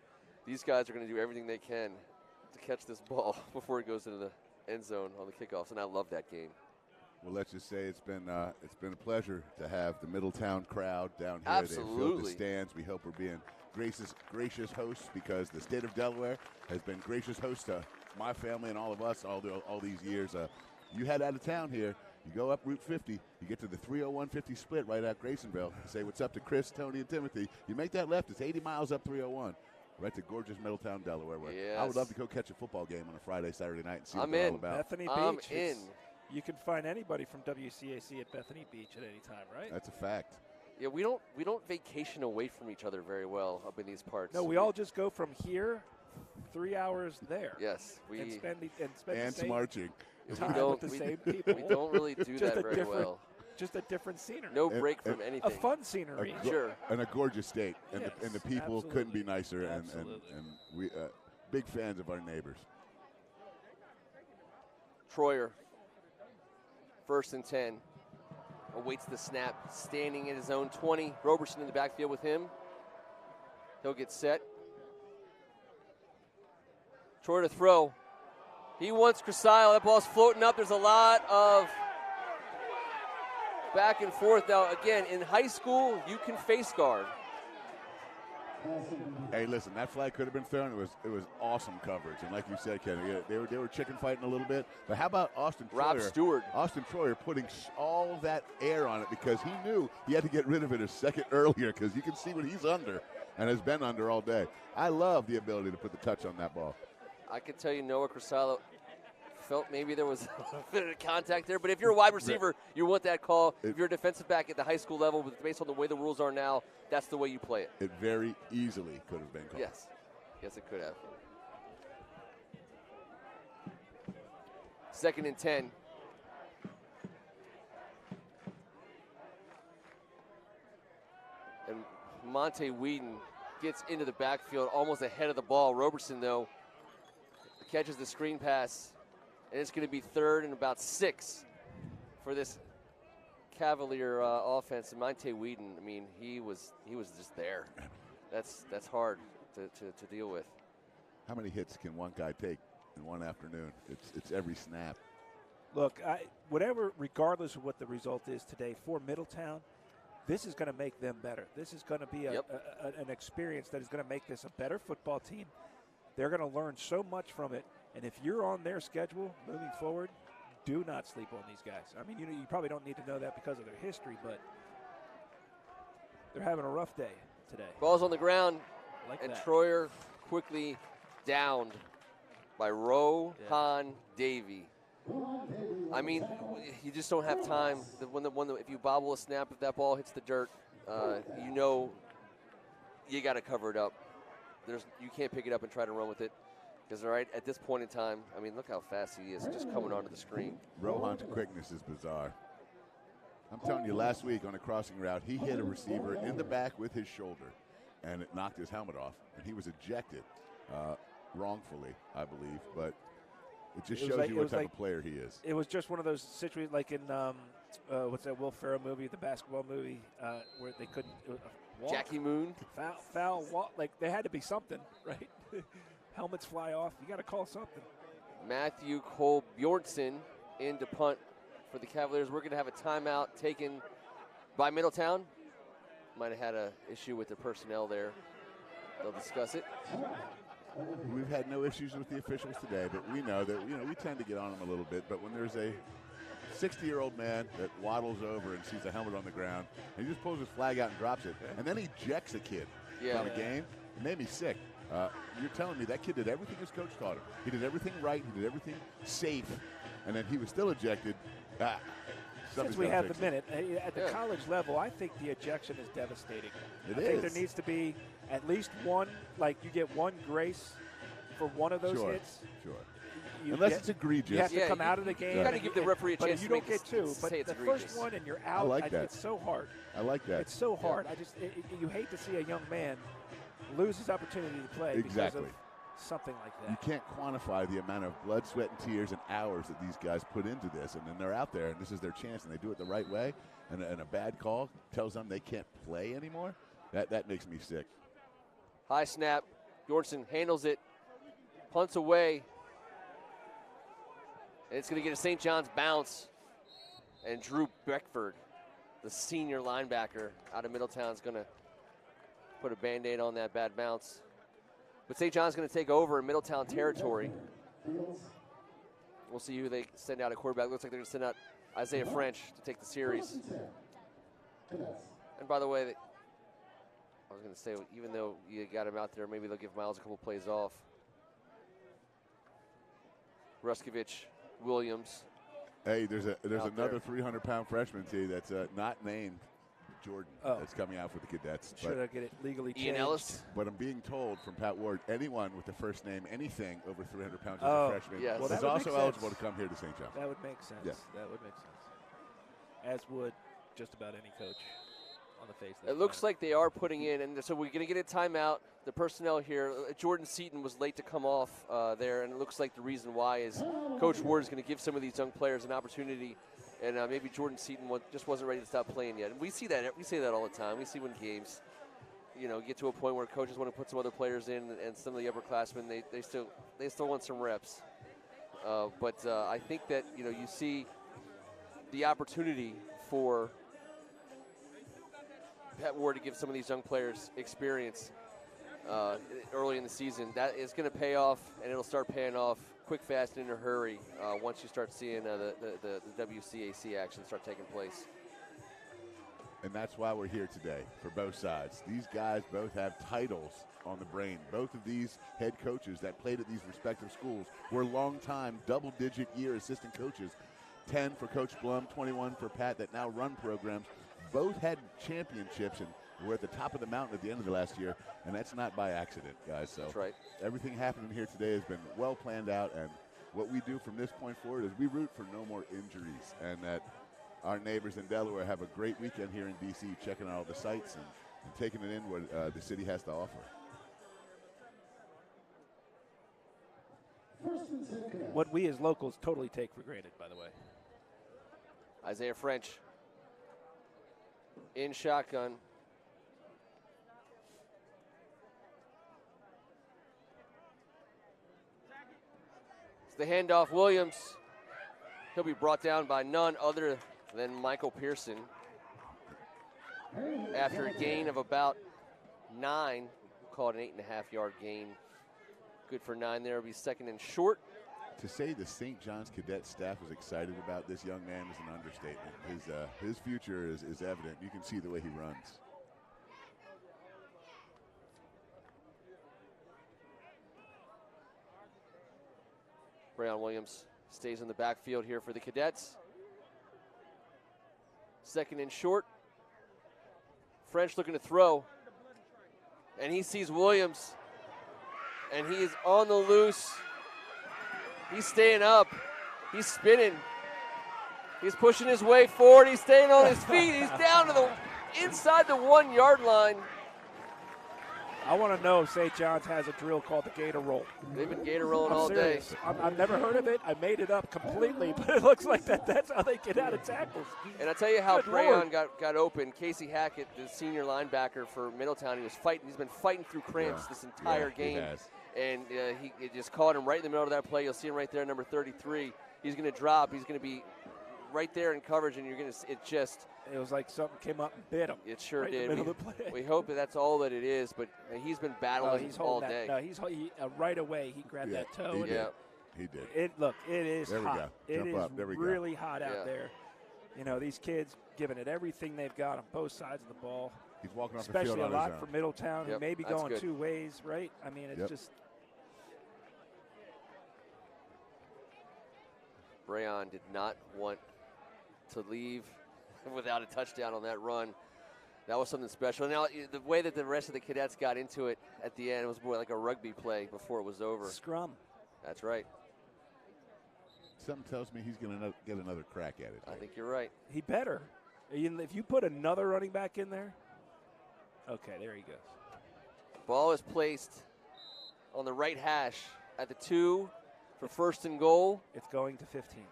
These guys are going to do everything they can to catch this ball before it goes into the end zone on the kickoffs, and I love that game. Well, let's just say it's been a pleasure to have the Middletown crowd down here. Absolutely. They filled the stands. We hope we're being gracious hosts, because the state of Delaware has been gracious hosts to my family and all of us all these years. You head out of town here, you go up Route 50, you get to the 301-50 split right at Graysonville. You say what's up to Chris, Tony, and Timothy. You make that left, it's 80 miles up 301. Right to gorgeous Middletown, Delaware. Where yes. I would love to go catch a football game on a Friday, Saturday night and see what I'm they're in. all about. Bethany I'm Beach. in. You can find anybody from WCAC at Bethany Beach at any time, right? That's a fact. Yeah, we don't vacation away from each other very well up in these parts. No, we all just go from here 3 hours there. Yes, and spend the same marching. time with the same people. We don't really do that very well. Just a different scenery. No break from anything. A fun scenery. Sure. And a gorgeous state. And, yes, the people absolutely. couldn't be nicer. And we big fans of our neighbors. Troyer, 1st and 10. Awaits the snap, standing in his own 20. Roberson in the backfield with him. He'll get set. Troyer to throw. He wants Crisile. That ball's floating up. There's a lot of back and forth. Now, again, in high school, you can face guard. Hey, listen, that flag could have been thrown. It was awesome coverage, and like you said, Kenny, they were chicken fighting a little bit. But how about Austin Troyer? Rob Stewart. Austin Troyer putting all of that air on it, because he knew he had to get rid of it a second earlier, because you can see what he's under and has been under all day. I love the ability to put the touch on that ball. I can tell you Noah Crisile felt maybe there was a bit of contact there, but if you're a wide receiver, you want that call. If you're a defensive back at the high school level, based on the way the rules are now, that's the way you play it. It very easily could have been called. Yes. Yes, it could have. 2nd and 10. And Monte Whedon gets into the backfield almost ahead of the ball. Roberson, though, catches the screen pass, and it's going to be 3rd and about 6 for this Cavalier offense. And Monte Whedon, I mean, he was just there. That's hard to deal with. How many hits can one guy take in one afternoon? It's every snap. Look, regardless of what the result is today for Middletown, this is going to make them better. This is going to be an experience that is going to make this a better football team. They're going to learn so much from it. And if you're on their schedule moving forward, do not sleep on these guys. I mean, you probably don't need to know that because of their history, but they're having a rough day today. Ball's on the ground, Like and that. Troyer quickly downed by Rohan Davey. I mean, you just don't have time. If you bobble a snap, if that ball hits the dirt, you got to cover it up. You can't pick it up and try to run with it. Because, at this point in time, I mean, look how fast he is just coming onto the screen. Rohan's quickness is bizarre. I'm telling you, last week on a crossing route, he hit a receiver in the back with his shoulder, and it knocked his helmet off, and he was ejected wrongfully, I believe. But it just shows you what type of player he is. It was just one of those situations like in, what's that Will Ferrell movie, the basketball movie, where they couldn't walk. Jackie Moon. Foul walk. Like, there had to be something, right? Helmets fly off. You got to call something. Matthew Cole Bjornsson in to punt for the Cavaliers. We're going to have a timeout taken by Middletown. Might have had an issue with the personnel there. They'll discuss it. we've had no issues with the officials today, but we know that we tend to get on them a little bit. But when there's a 60-year-old man that waddles over and sees a helmet on the ground, and he just pulls his flag out and drops it, and then he ejects a kid from a game, it made me sick. You're telling me that kid did everything his coach taught him. He did everything right. He did everything safe, and then he was still ejected. Since we have the minute, at the college level, I think the ejection is devastating. I think there needs to be at least one, like you get one grace for one of those hits. Sure. Unless it's egregious. You have to come out of the game. You got to give the referee a chance you to don't get two. But the first one and you're out, I like that. It's so hard. I like that. It's so hard. You hate to see a young man lose his opportunity to play because of something like that. You can't quantify the amount of blood, sweat, and tears and hours that these guys put into this, and then they're out there, and this is their chance, and they do it the right way, and a bad call tells them they can't play anymore. That makes me sick. High snap. Bjornsson handles it, punts away, and it's going to get a St. John's bounce. And Drew Beckford, the senior linebacker out of Middletown, is going to put a Band-Aid on that bad bounce. But St. John's going to take over in Middletown territory. We'll see who they send out at quarterback. Looks like they're going to send out Isaiah French to take the series. And by the way, I was going to say, even though you got him out there, maybe they'll give Miles a couple plays off. Ruskovich, Williams. Hey, there's another 300-pound freshman too that's not named Jordan that's coming out for the Cadets. Should I get it legally changed? Ian Ellis. But I'm being told from Pat Ward, anyone with the first name anything over 300 pounds as a freshman is also eligible to come here to St. John's. That would make sense. Yeah. That would make sense. As would just about any coach on the face of It looks like they are putting in, and so we're going to get a timeout. The personnel here, Jordan Seaton was late to come off there, and it looks like the reason why is Coach Ward is going to give some of these young players an opportunity. And maybe Jordan Seaton just wasn't ready to stop playing yet. And we see that. We say that all the time. We see when games, get to a point where coaches want to put some other players in, and some of the upperclassmen they still want some reps. But I think that you see the opportunity for Pat Ward to give some of these young players experience early in the season. That is going to pay off, and it'll start paying off quick, fast, and in a hurry once you start seeing the WCAC action start taking place. And that's why we're here today for both sides. These guys both have titles on the brain. Both of these head coaches that played at these respective schools were long-time double-digit year assistant coaches. 10 for Coach Blum, 21 for Pat that now run programs. Both had championships and were at the top of the mountain at the end of the last year, and that's not by accident, guys. So that's right. Everything happening here today has been well planned out, and what we do from this point forward is we root for no more injuries, and that our neighbors in Delaware have a great weekend here in D.C. checking out all the sites and taking it in what the city has to offer. What we as locals totally take for granted, by the way. Isaiah French in shotgun. It's the handoff. Williams. He'll be brought down by none other than Michael Pearson. After a gain of about 9, we'll call it an 8.5-yard gain. Good for 9 there. It'll be second and short. To say the St. John's Cadet staff is excited about this young man is an understatement. His future is evident. You can see the way he runs. Brayon Williams stays in the backfield here for the Cadets. Second and short. French looking to throw. And he sees Williams. And he is on the loose. He's staying up. He's spinning. He's pushing his way forward. He's staying on his feet. He's down to the inside the 1-yard line. I want to know if St. John's has a drill called the Gator Roll. They've been Gator rolling all serious. day. I've never heard of it. I made it up completely, but it looks like that's how they get out of tackles. And I'll tell you how Good Brayon Lord. got open. Casey Hackett, the senior linebacker for Middletown, he was fighting. He's been fighting through cramps this entire game. He has. And he just caught him right in the middle of that play. You'll see him right there, number 33. He's going to drop. He's going to be right there in coverage, and you're going to. It was like something came up and bit him. It sure right did. In the middle of the play. We hope that that's all that it is, but he's been battling all day. No, right away. He grabbed that toe. He did. It is there hot. We go. Jump up. There we really go. hot out there. You know, these kids giving it everything they've got on both sides of the ball. He's walking off the field on his own. Especially a lot for Middletown, who may be going good. 2 ways, right? I mean, it's just. Brayon did not want to leave without a touchdown on that run. That was something special. Now, the way that the rest of the Cadets got into it at the end was more like a rugby play before it was over. Scrum. That's right. Something tells me he's going to get another crack at it. I think you're right. He better. If you put another running back in there. Okay, there he goes. Ball is placed on the right hash at the 2 for first and goal. It's going to 15.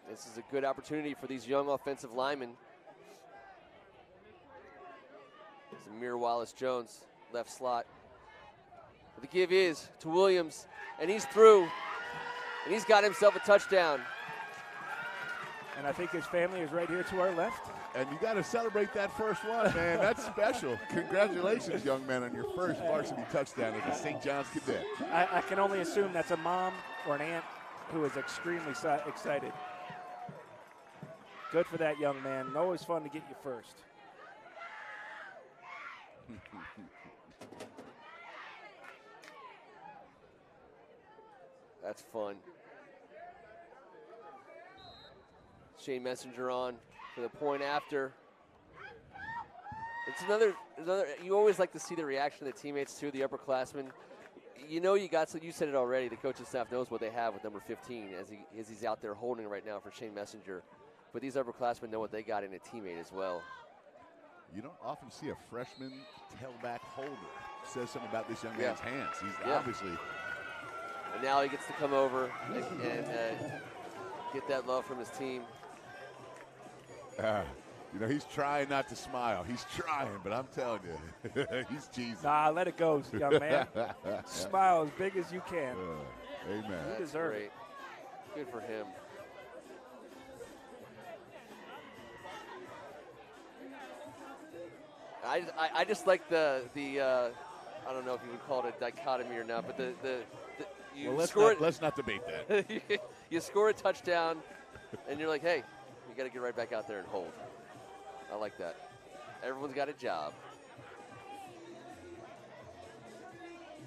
This is a good opportunity for these young offensive linemen. Zamir Wallace-Jones, left slot. The give is to Williams, and he's through, and he's got himself a touchdown. And I think his family is right here to our left. And you got to celebrate that first one, man. That's special. Congratulations, young man, on your first varsity touchdown as a St. John's Cadet. I can only assume that's a mom or an aunt who is extremely excited. Good for that young man. Always fun to get you first. That's fun. Shane Messenger on for the point after. It's another. You always like to see the reaction of the teammates too, the upperclassmen. You know, you said it already. The coaching staff knows what they have with number 15 as he's out there holding right now for Shane Messenger. But these upperclassmen know what they got in a teammate as well. You don't often see a freshman tailback holder. Says something about this young man's hands. He's obviously. And now he gets to come over and get that love from his team. You know, he's trying not to smile. He's trying, but I'm telling you, he's cheesy. Nah, let it go, young man. Smile as big as you can. Amen. You deserve it. Good for him. I just like the I don't know if you would call it a dichotomy or not, but let's not debate that. You score a touchdown, and you're like, hey, you got to get right back out there and hold. I like that. Everyone's got a job.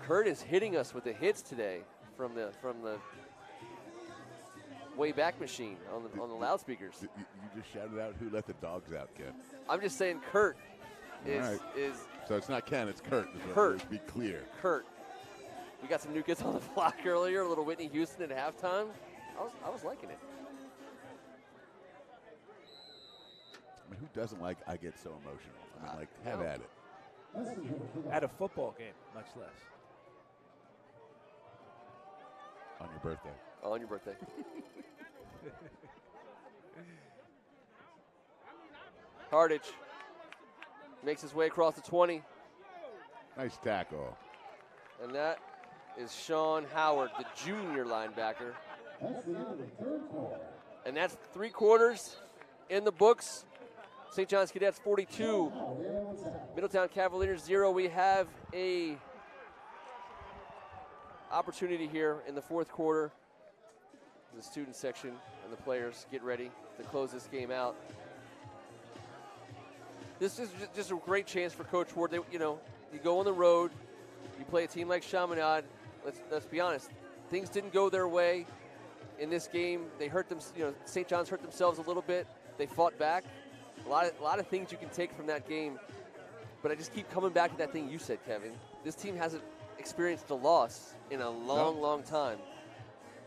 Kurt is hitting us with the hits today from the way back machine on the loudspeakers. You just shouted out who let the dogs out, Ken. I'm just saying Kurt is so it's not Ken, it's Kurt. Kurt. To be clear. Kurt. We got some new kids on the block earlier, a little Whitney Houston at halftime. I was liking it. I mean, who doesn't like I get so emotional? I mean, have at it. At a football game, much less. On your birthday. On your birthday. Hardage makes his way across the 20. Nice tackle. And that is Sean Howard, the junior linebacker. That's the end of the third quarter. And that's 3 quarters in the books. St. John's Cadets 42, Middletown Cavaliers 0. We have a opportunity here in the 4th quarter. The student section and the players get ready to close this game out. This is just a great chance for Coach Ward. You go on the road, you play a team like Chaminade. Let's be honest, things didn't go their way in this game. They hurt them. St. John's hurt themselves a little bit. They fought back. A lot of things you can take from that game, but I just keep coming back to that thing you said, Kevin. This team hasn't experienced a loss in a long time.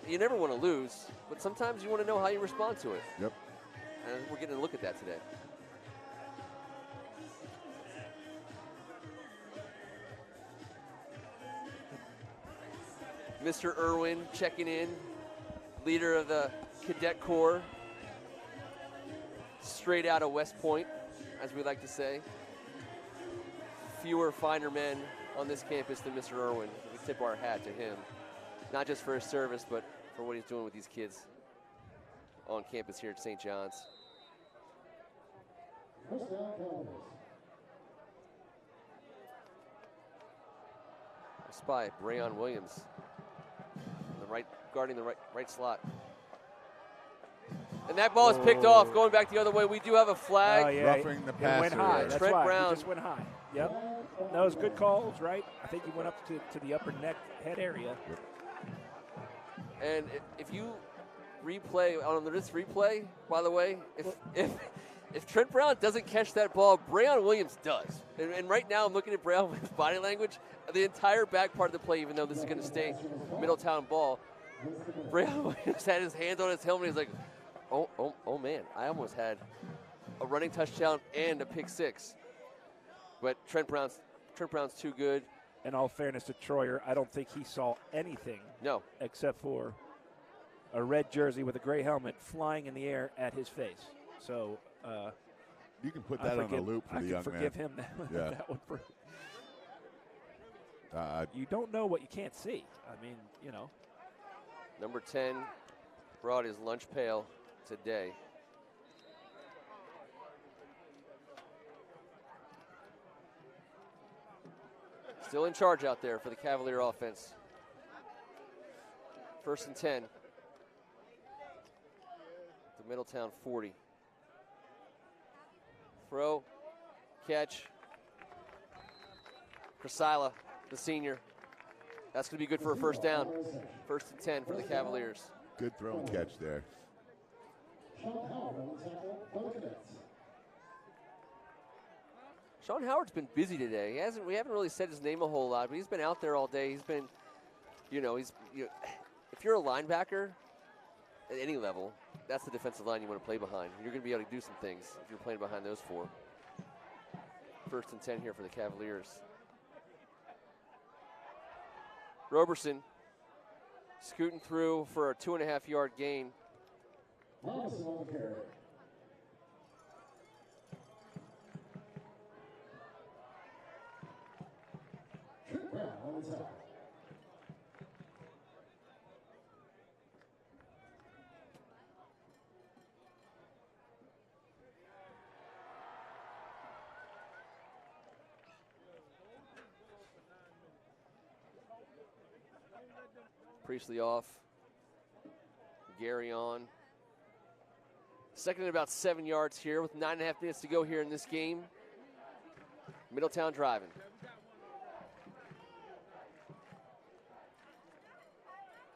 You never want to lose, but sometimes you want to know how you respond to it. Yep. And we're getting a look at that today. Mr. Irwin checking in, leader of the Cadet Corps. Straight out of West Point, as we like to say. Fewer finer men on this campus than Mr. Irwin. We tip our hat to him, not just for his service, but for what he's doing with these kids on campus here at St. John's. First down, Cowboys. Spy, Brayon Williams, guarding the right slot. And that ball is picked off, going back the other way. We do have a flag. Oh, yeah. Roughing the passer. Went high. That's Trent why. Brown. He just went high. Yep. That was good calls, right? I think he went up to the upper neck head area. And if you replay on this replay, by the way, if Trent Brown doesn't catch that ball, Brayon Williams does. And right now I'm looking at Brayon Williams' body language. The entire back part of the play, even though this is going to stay Middletown ball, Brayon Williams had his hands on his helmet. He's like, oh man, I almost had a running touchdown and a pick six. But Trent Brown's too good. In all fairness to Troyer, I don't think he saw anything. No. Except for a red jersey with a gray helmet flying in the air at his face. So you can put that on a loop for the young man. I can forgive him that one. You don't know what you can't see. I mean, you know. Number 10 brought his lunch pail today. Still in charge out there for the Cavalier offense. 1st and 10. The Middletown 40. Throw, catch. Crisila, the senior. That's going to be good for a first down. 1st and 10 for the Cavaliers. Good throw and catch there. Sean Howard's been busy today. We haven't really said his name a whole lot, but he's been out there all day. He's been, if you're a linebacker at any level, that's the defensive line you want to play behind. You're going to be able to do some things if you're playing behind those four. 1st and 10 here for the Cavaliers. Roberson scooting through for a 2.5-yard gain. Robinson on the carry. Trent Brown on the tackle. Priestley off. Gary on. Second and about 7 yards here with 9.5 minutes to go here in this game. Middletown driving.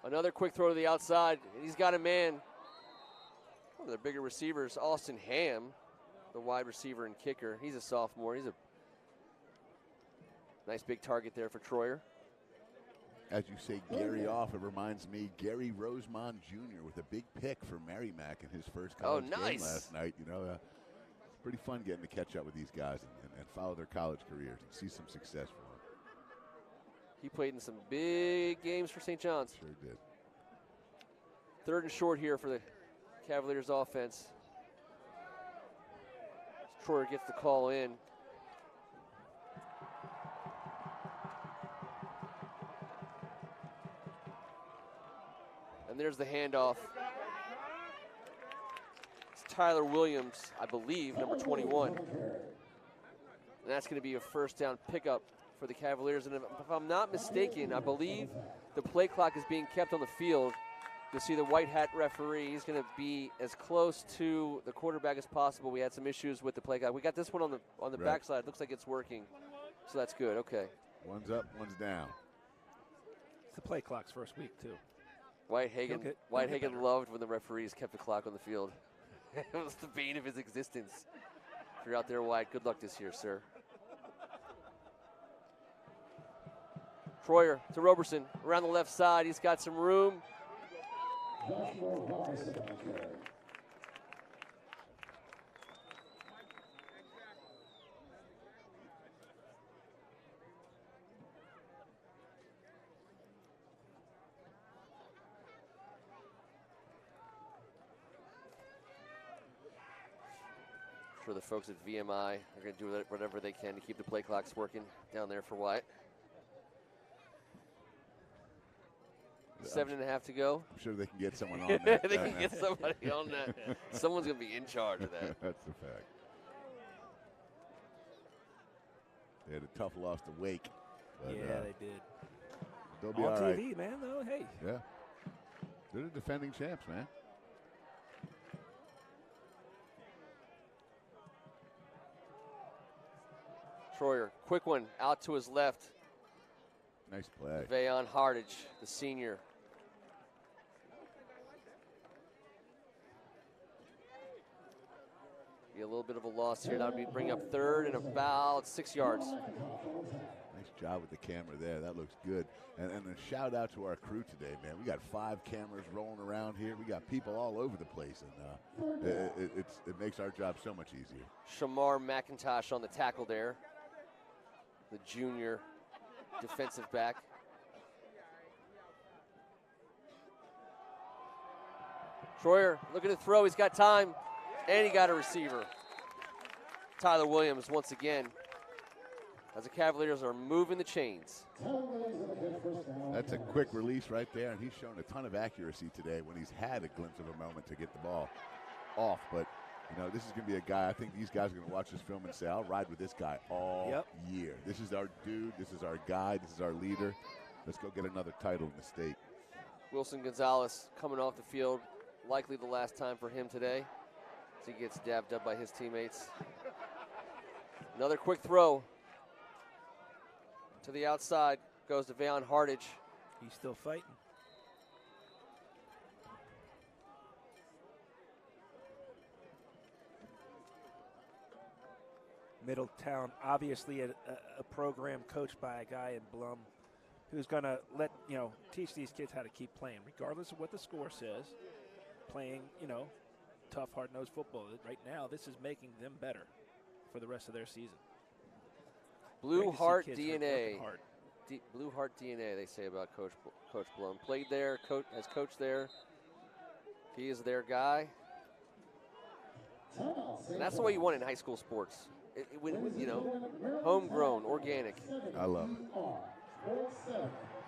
Another quick throw to the outside. He's got a man. One of the bigger receivers, Austin Ham, the wide receiver and kicker. He's a sophomore. He's a nice big target there for Troyer. As you say Gary off, it reminds me Gary Rosemond Jr. with a big pick for Merrimack in his first college game last night. It's pretty fun getting to catch up with these guys and follow their college careers and see some success for them. He played in some big games for St. John's. Sure did. 3rd and short here for the Cavaliers offense. Troyer gets the call in. And there's the handoff. It's Tyler Williams, I believe, number 21. And that's going to be a first down pickup for the Cavaliers. And if I'm not mistaken, I believe the play clock is being kept on the field. You'll see the white hat referee. He's going to be as close to the quarterback as possible. We had some issues with the play clock. We got this one on the Right. backside. It looks like it's working. So that's good. Okay. One's up, one's down. It's the play clock's first week, too. Whitehagen better. loved when the referees kept the clock on the field. It was the bane of his existence. If you're out there, White, good luck this year, sir. Troyer to Roberson around the left side. He's got some room. Joshua Robinson on the carry. For the folks at VMI, are going to do whatever they can to keep the play clocks working down there for Wyatt. 7.5 to go. I'm sure they can get someone on that. They can get somebody on that. Someone's going to be in charge of that. That's the fact. They had a tough loss to Wake. But, yeah, they did. They'll be on all TV, right. man, though, hey. Yeah. They're the defending champs, man. Troyer, quick one out to his left. Nice play. Vayon Hardage, the senior. Be a little bit of a loss here. That would bring up third and about 6 yards. Nice job with the camera there. That looks good. And a shout out to our crew today, man. We got 5 cameras rolling around here. We got people all over the place, and it makes our job so much easier. Shamar McIntosh on the tackle there, the junior defensive back. Troyer looking to throw. He's got time, and he got a receiver. Tyler Williams once again, as the Cavaliers are moving the chains. That's a quick release right there, and he's shown a ton of accuracy today when he's had a glimpse of a moment to get the ball off. But, you know, this is going to be a guy, I think these guys are going to watch this film and say, I'll ride with this guy all year. This is our dude. This is our guy. This is our leader. Let's go get another title in the state. Wilson Gonzalez coming off the field, likely the last time for him today, as he gets dabbed up by his teammates. Another quick throw to the outside goes to Vayon Hardage. He's still fighting. Middletown, obviously a program coached by a guy in Blum who's going to teach these kids how to keep playing, regardless of what the score says. Playing, tough, hard-nosed football. Right now, this is making them better for the rest of their season. Blue Heart DNA. Blue Heart DNA, they say about Coach Blum. Played there, has coached there. He is their guy. And that's the way you want it in high school sports. Homegrown, organic. I love it.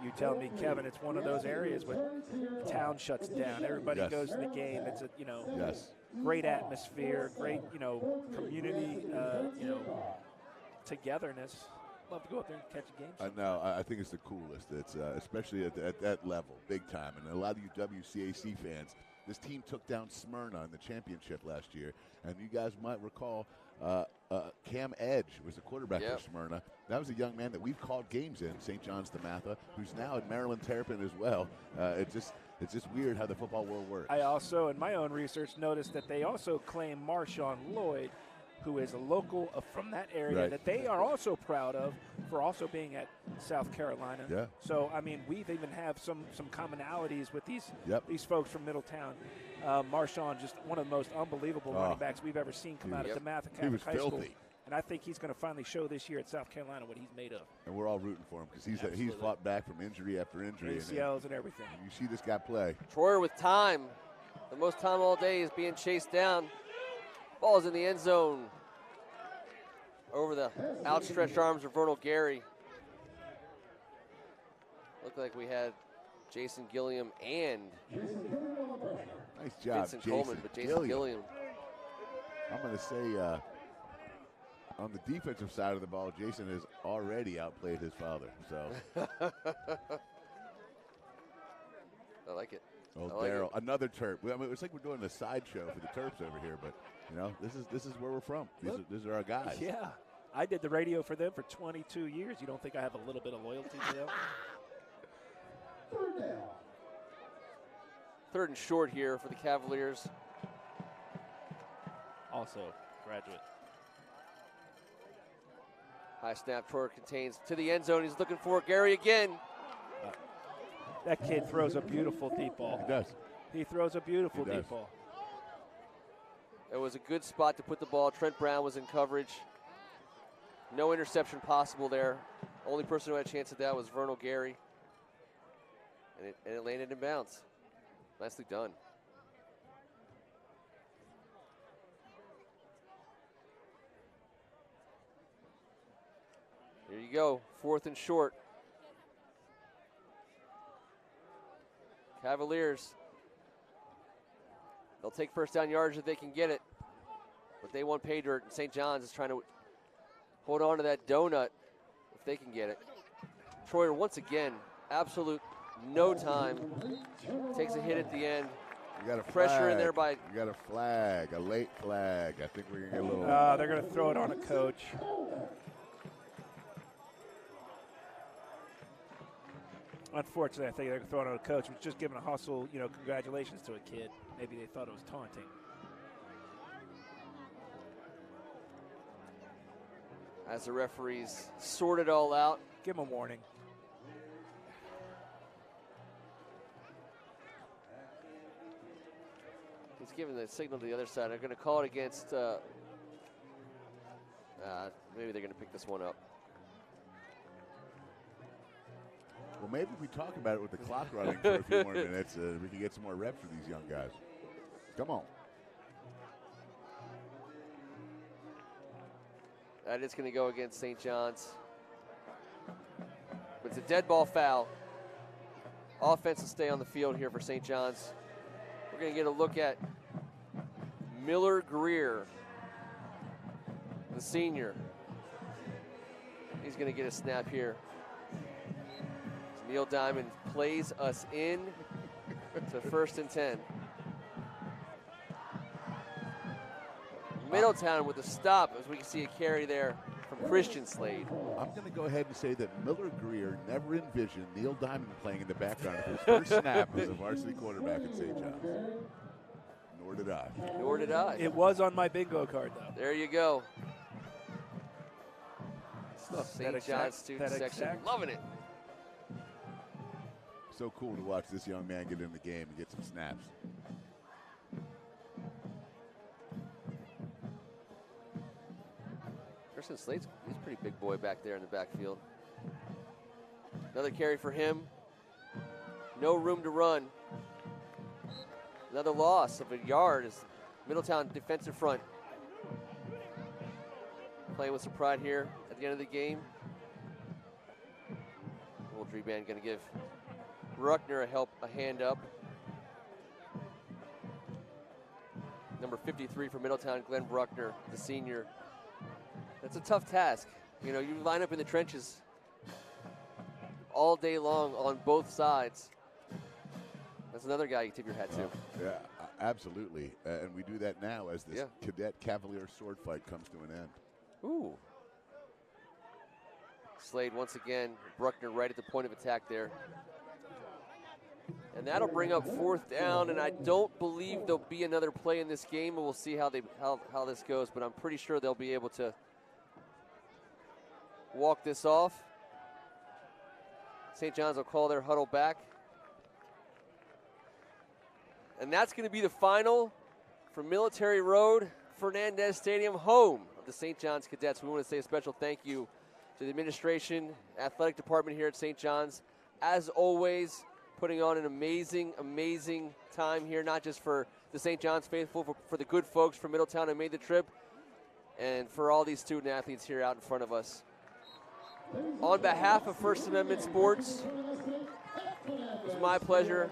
You tell me, Kevin, it's one of those areas where the town shuts down. Everybody goes to the game. It's a, great atmosphere, great, community, togetherness. Love to go up there and catch a game. I know. I think it's the coolest. It's especially at that level, big time. And a lot of you WCAC fans, this team took down Smyrna in the championship last year. And you guys might recall Cam Edge was the quarterback for Smyrna. That was a young man that we've called games in, St. John's DeMatha, who's now at Maryland Terrapin as well. It's just weird how the football world works. I also, in my own research, noticed that they also claim Marshawn Lloyd, who is a local from that area, that they are also proud of for also being at South Carolina. Yeah. So, I mean, we've even have some commonalities with these folks from Middletown. Marshawn, just one of the most unbelievable running backs we've ever seen come out of DeMatha Catholic High School. And I think he's going to finally show this year at South Carolina what he's made of. And we're all rooting for him because he's fought back from injury after injury. ACLs and everything. You see this guy play. Troyer with time. The most time all day is being chased down. Ball's in the end zone. Over the outstretched arms of Vernal Gary. Looked like we had Jason Gilliam and nice job, Vincent Coleman, but Jason Gilliam. I'm going to say on the defensive side of the ball, Jason has already outplayed his father. So I like it. Oh, Daryl, another Terp. I mean, it's like we're doing a sideshow for the Terps over here, but this is where we're from. These are our guys. Yeah, I did the radio for them for 22 years. You don't think I have a little bit of loyalty to them? Third and short here for the Cavaliers. Also, graduate. High snap, Troyer contains to the end zone. He's looking for Gary again. That kid throws a beautiful deep ball. He does. He throws a beautiful deep ball. It was a good spot to put the ball. Trent Brown was in coverage. No interception possible there. Only person who had a chance at that was Vernal Gary. And it landed in bounds. Nicely done. There you go, 4th and short. Cavaliers. They'll take first down yards if they can get it. But they want pay dirt, and St. John's is trying to hold on to that donut if they can get it. Troyer, once again, absolute no time. Takes a hit at the end. You got a pressure in there by. You got a flag, a late flag. I think we're going to get a little. They're going to throw it on a coach. Unfortunately, I think they're throwing on a coach. Was just giving a hustle, congratulations to a kid. Maybe they thought it was taunting. As the referees sort it all out. Give him a warning. He's giving the signal to the other side. They're going to call it against. Maybe they're going to pick this one up. Well, maybe if we talk about it with the clock running for a few more minutes, we can get some more reps for these young guys. Come on. That is going to go against St. John's. But it's a dead ball foul. Offense will stay on the field here for St. John's. We're going to get a look at Miller Greer, the senior. He's going to get a snap here. Neil Diamond plays us in to 1st and 10. Middletown with a stop, as we can see a carry there from Christian Slade. I'm going to go ahead and say that Miller Greer never envisioned Neil Diamond playing in the background of his first snap as a varsity quarterback at St. John's. Nor did I. Nor did I. It was on my bingo card, though. There you go. St. John's student section, loving it. So cool to watch this young man get in the game and get some snaps. Christian Slade's he's a pretty big boy back there in the backfield. Another carry for him. No room to run. Another loss of a yard as Middletown defensive front. Playing with some pride here at the end of the game. Oldry band going to give Bruckner a hand up. Number 53 for Middletown, Glenn Bruckner, the senior. That's a tough task. You line up in the trenches all day long on both sides. That's another guy you tip your hat to. Yeah, absolutely. And we do that now as this Cadet Cavalier sword fight comes to an end. Ooh. Slade once again, Bruckner right at the point of attack there. And that'll bring up 4th down, and I don't believe there'll be another play in this game, and we'll see how this goes, but I'm pretty sure they'll be able to walk this off. St. John's will call their huddle back. And that's going to be the final from Military Road, Fernandez Stadium, home of the St. John's Cadets. We want to say a special thank you to the administration, athletic department here at St. John's. As always, putting on an amazing, amazing time here, not just for the St. John's faithful, for the good folks from Middletown who made the trip, and for all these student athletes here out in front of us. On behalf of First Amendment Sports, it's my pleasure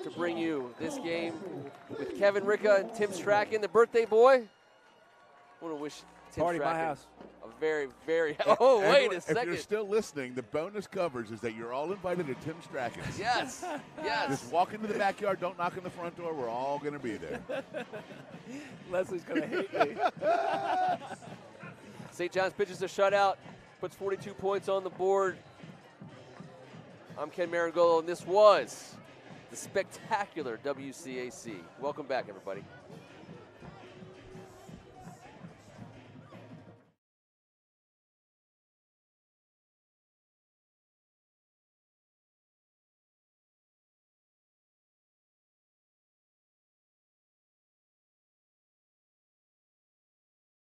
to bring you this game with Kevin Ricca and Tim Strachan, the birthday boy. I want to wish Tim Party Strachan my house. a very, very. Oh, wait a second. If you're still listening, the bonus coverage is that you're all invited to Tim Strachan's. Yes, yes. Just walk into the backyard. Don't knock on the front door. We're all going to be there. Leslie's going to hate me. St. John's pitches a shutout, puts 42 points on the board. I'm Ken Marangolo, and this was the spectacular WCAC. Welcome back, everybody.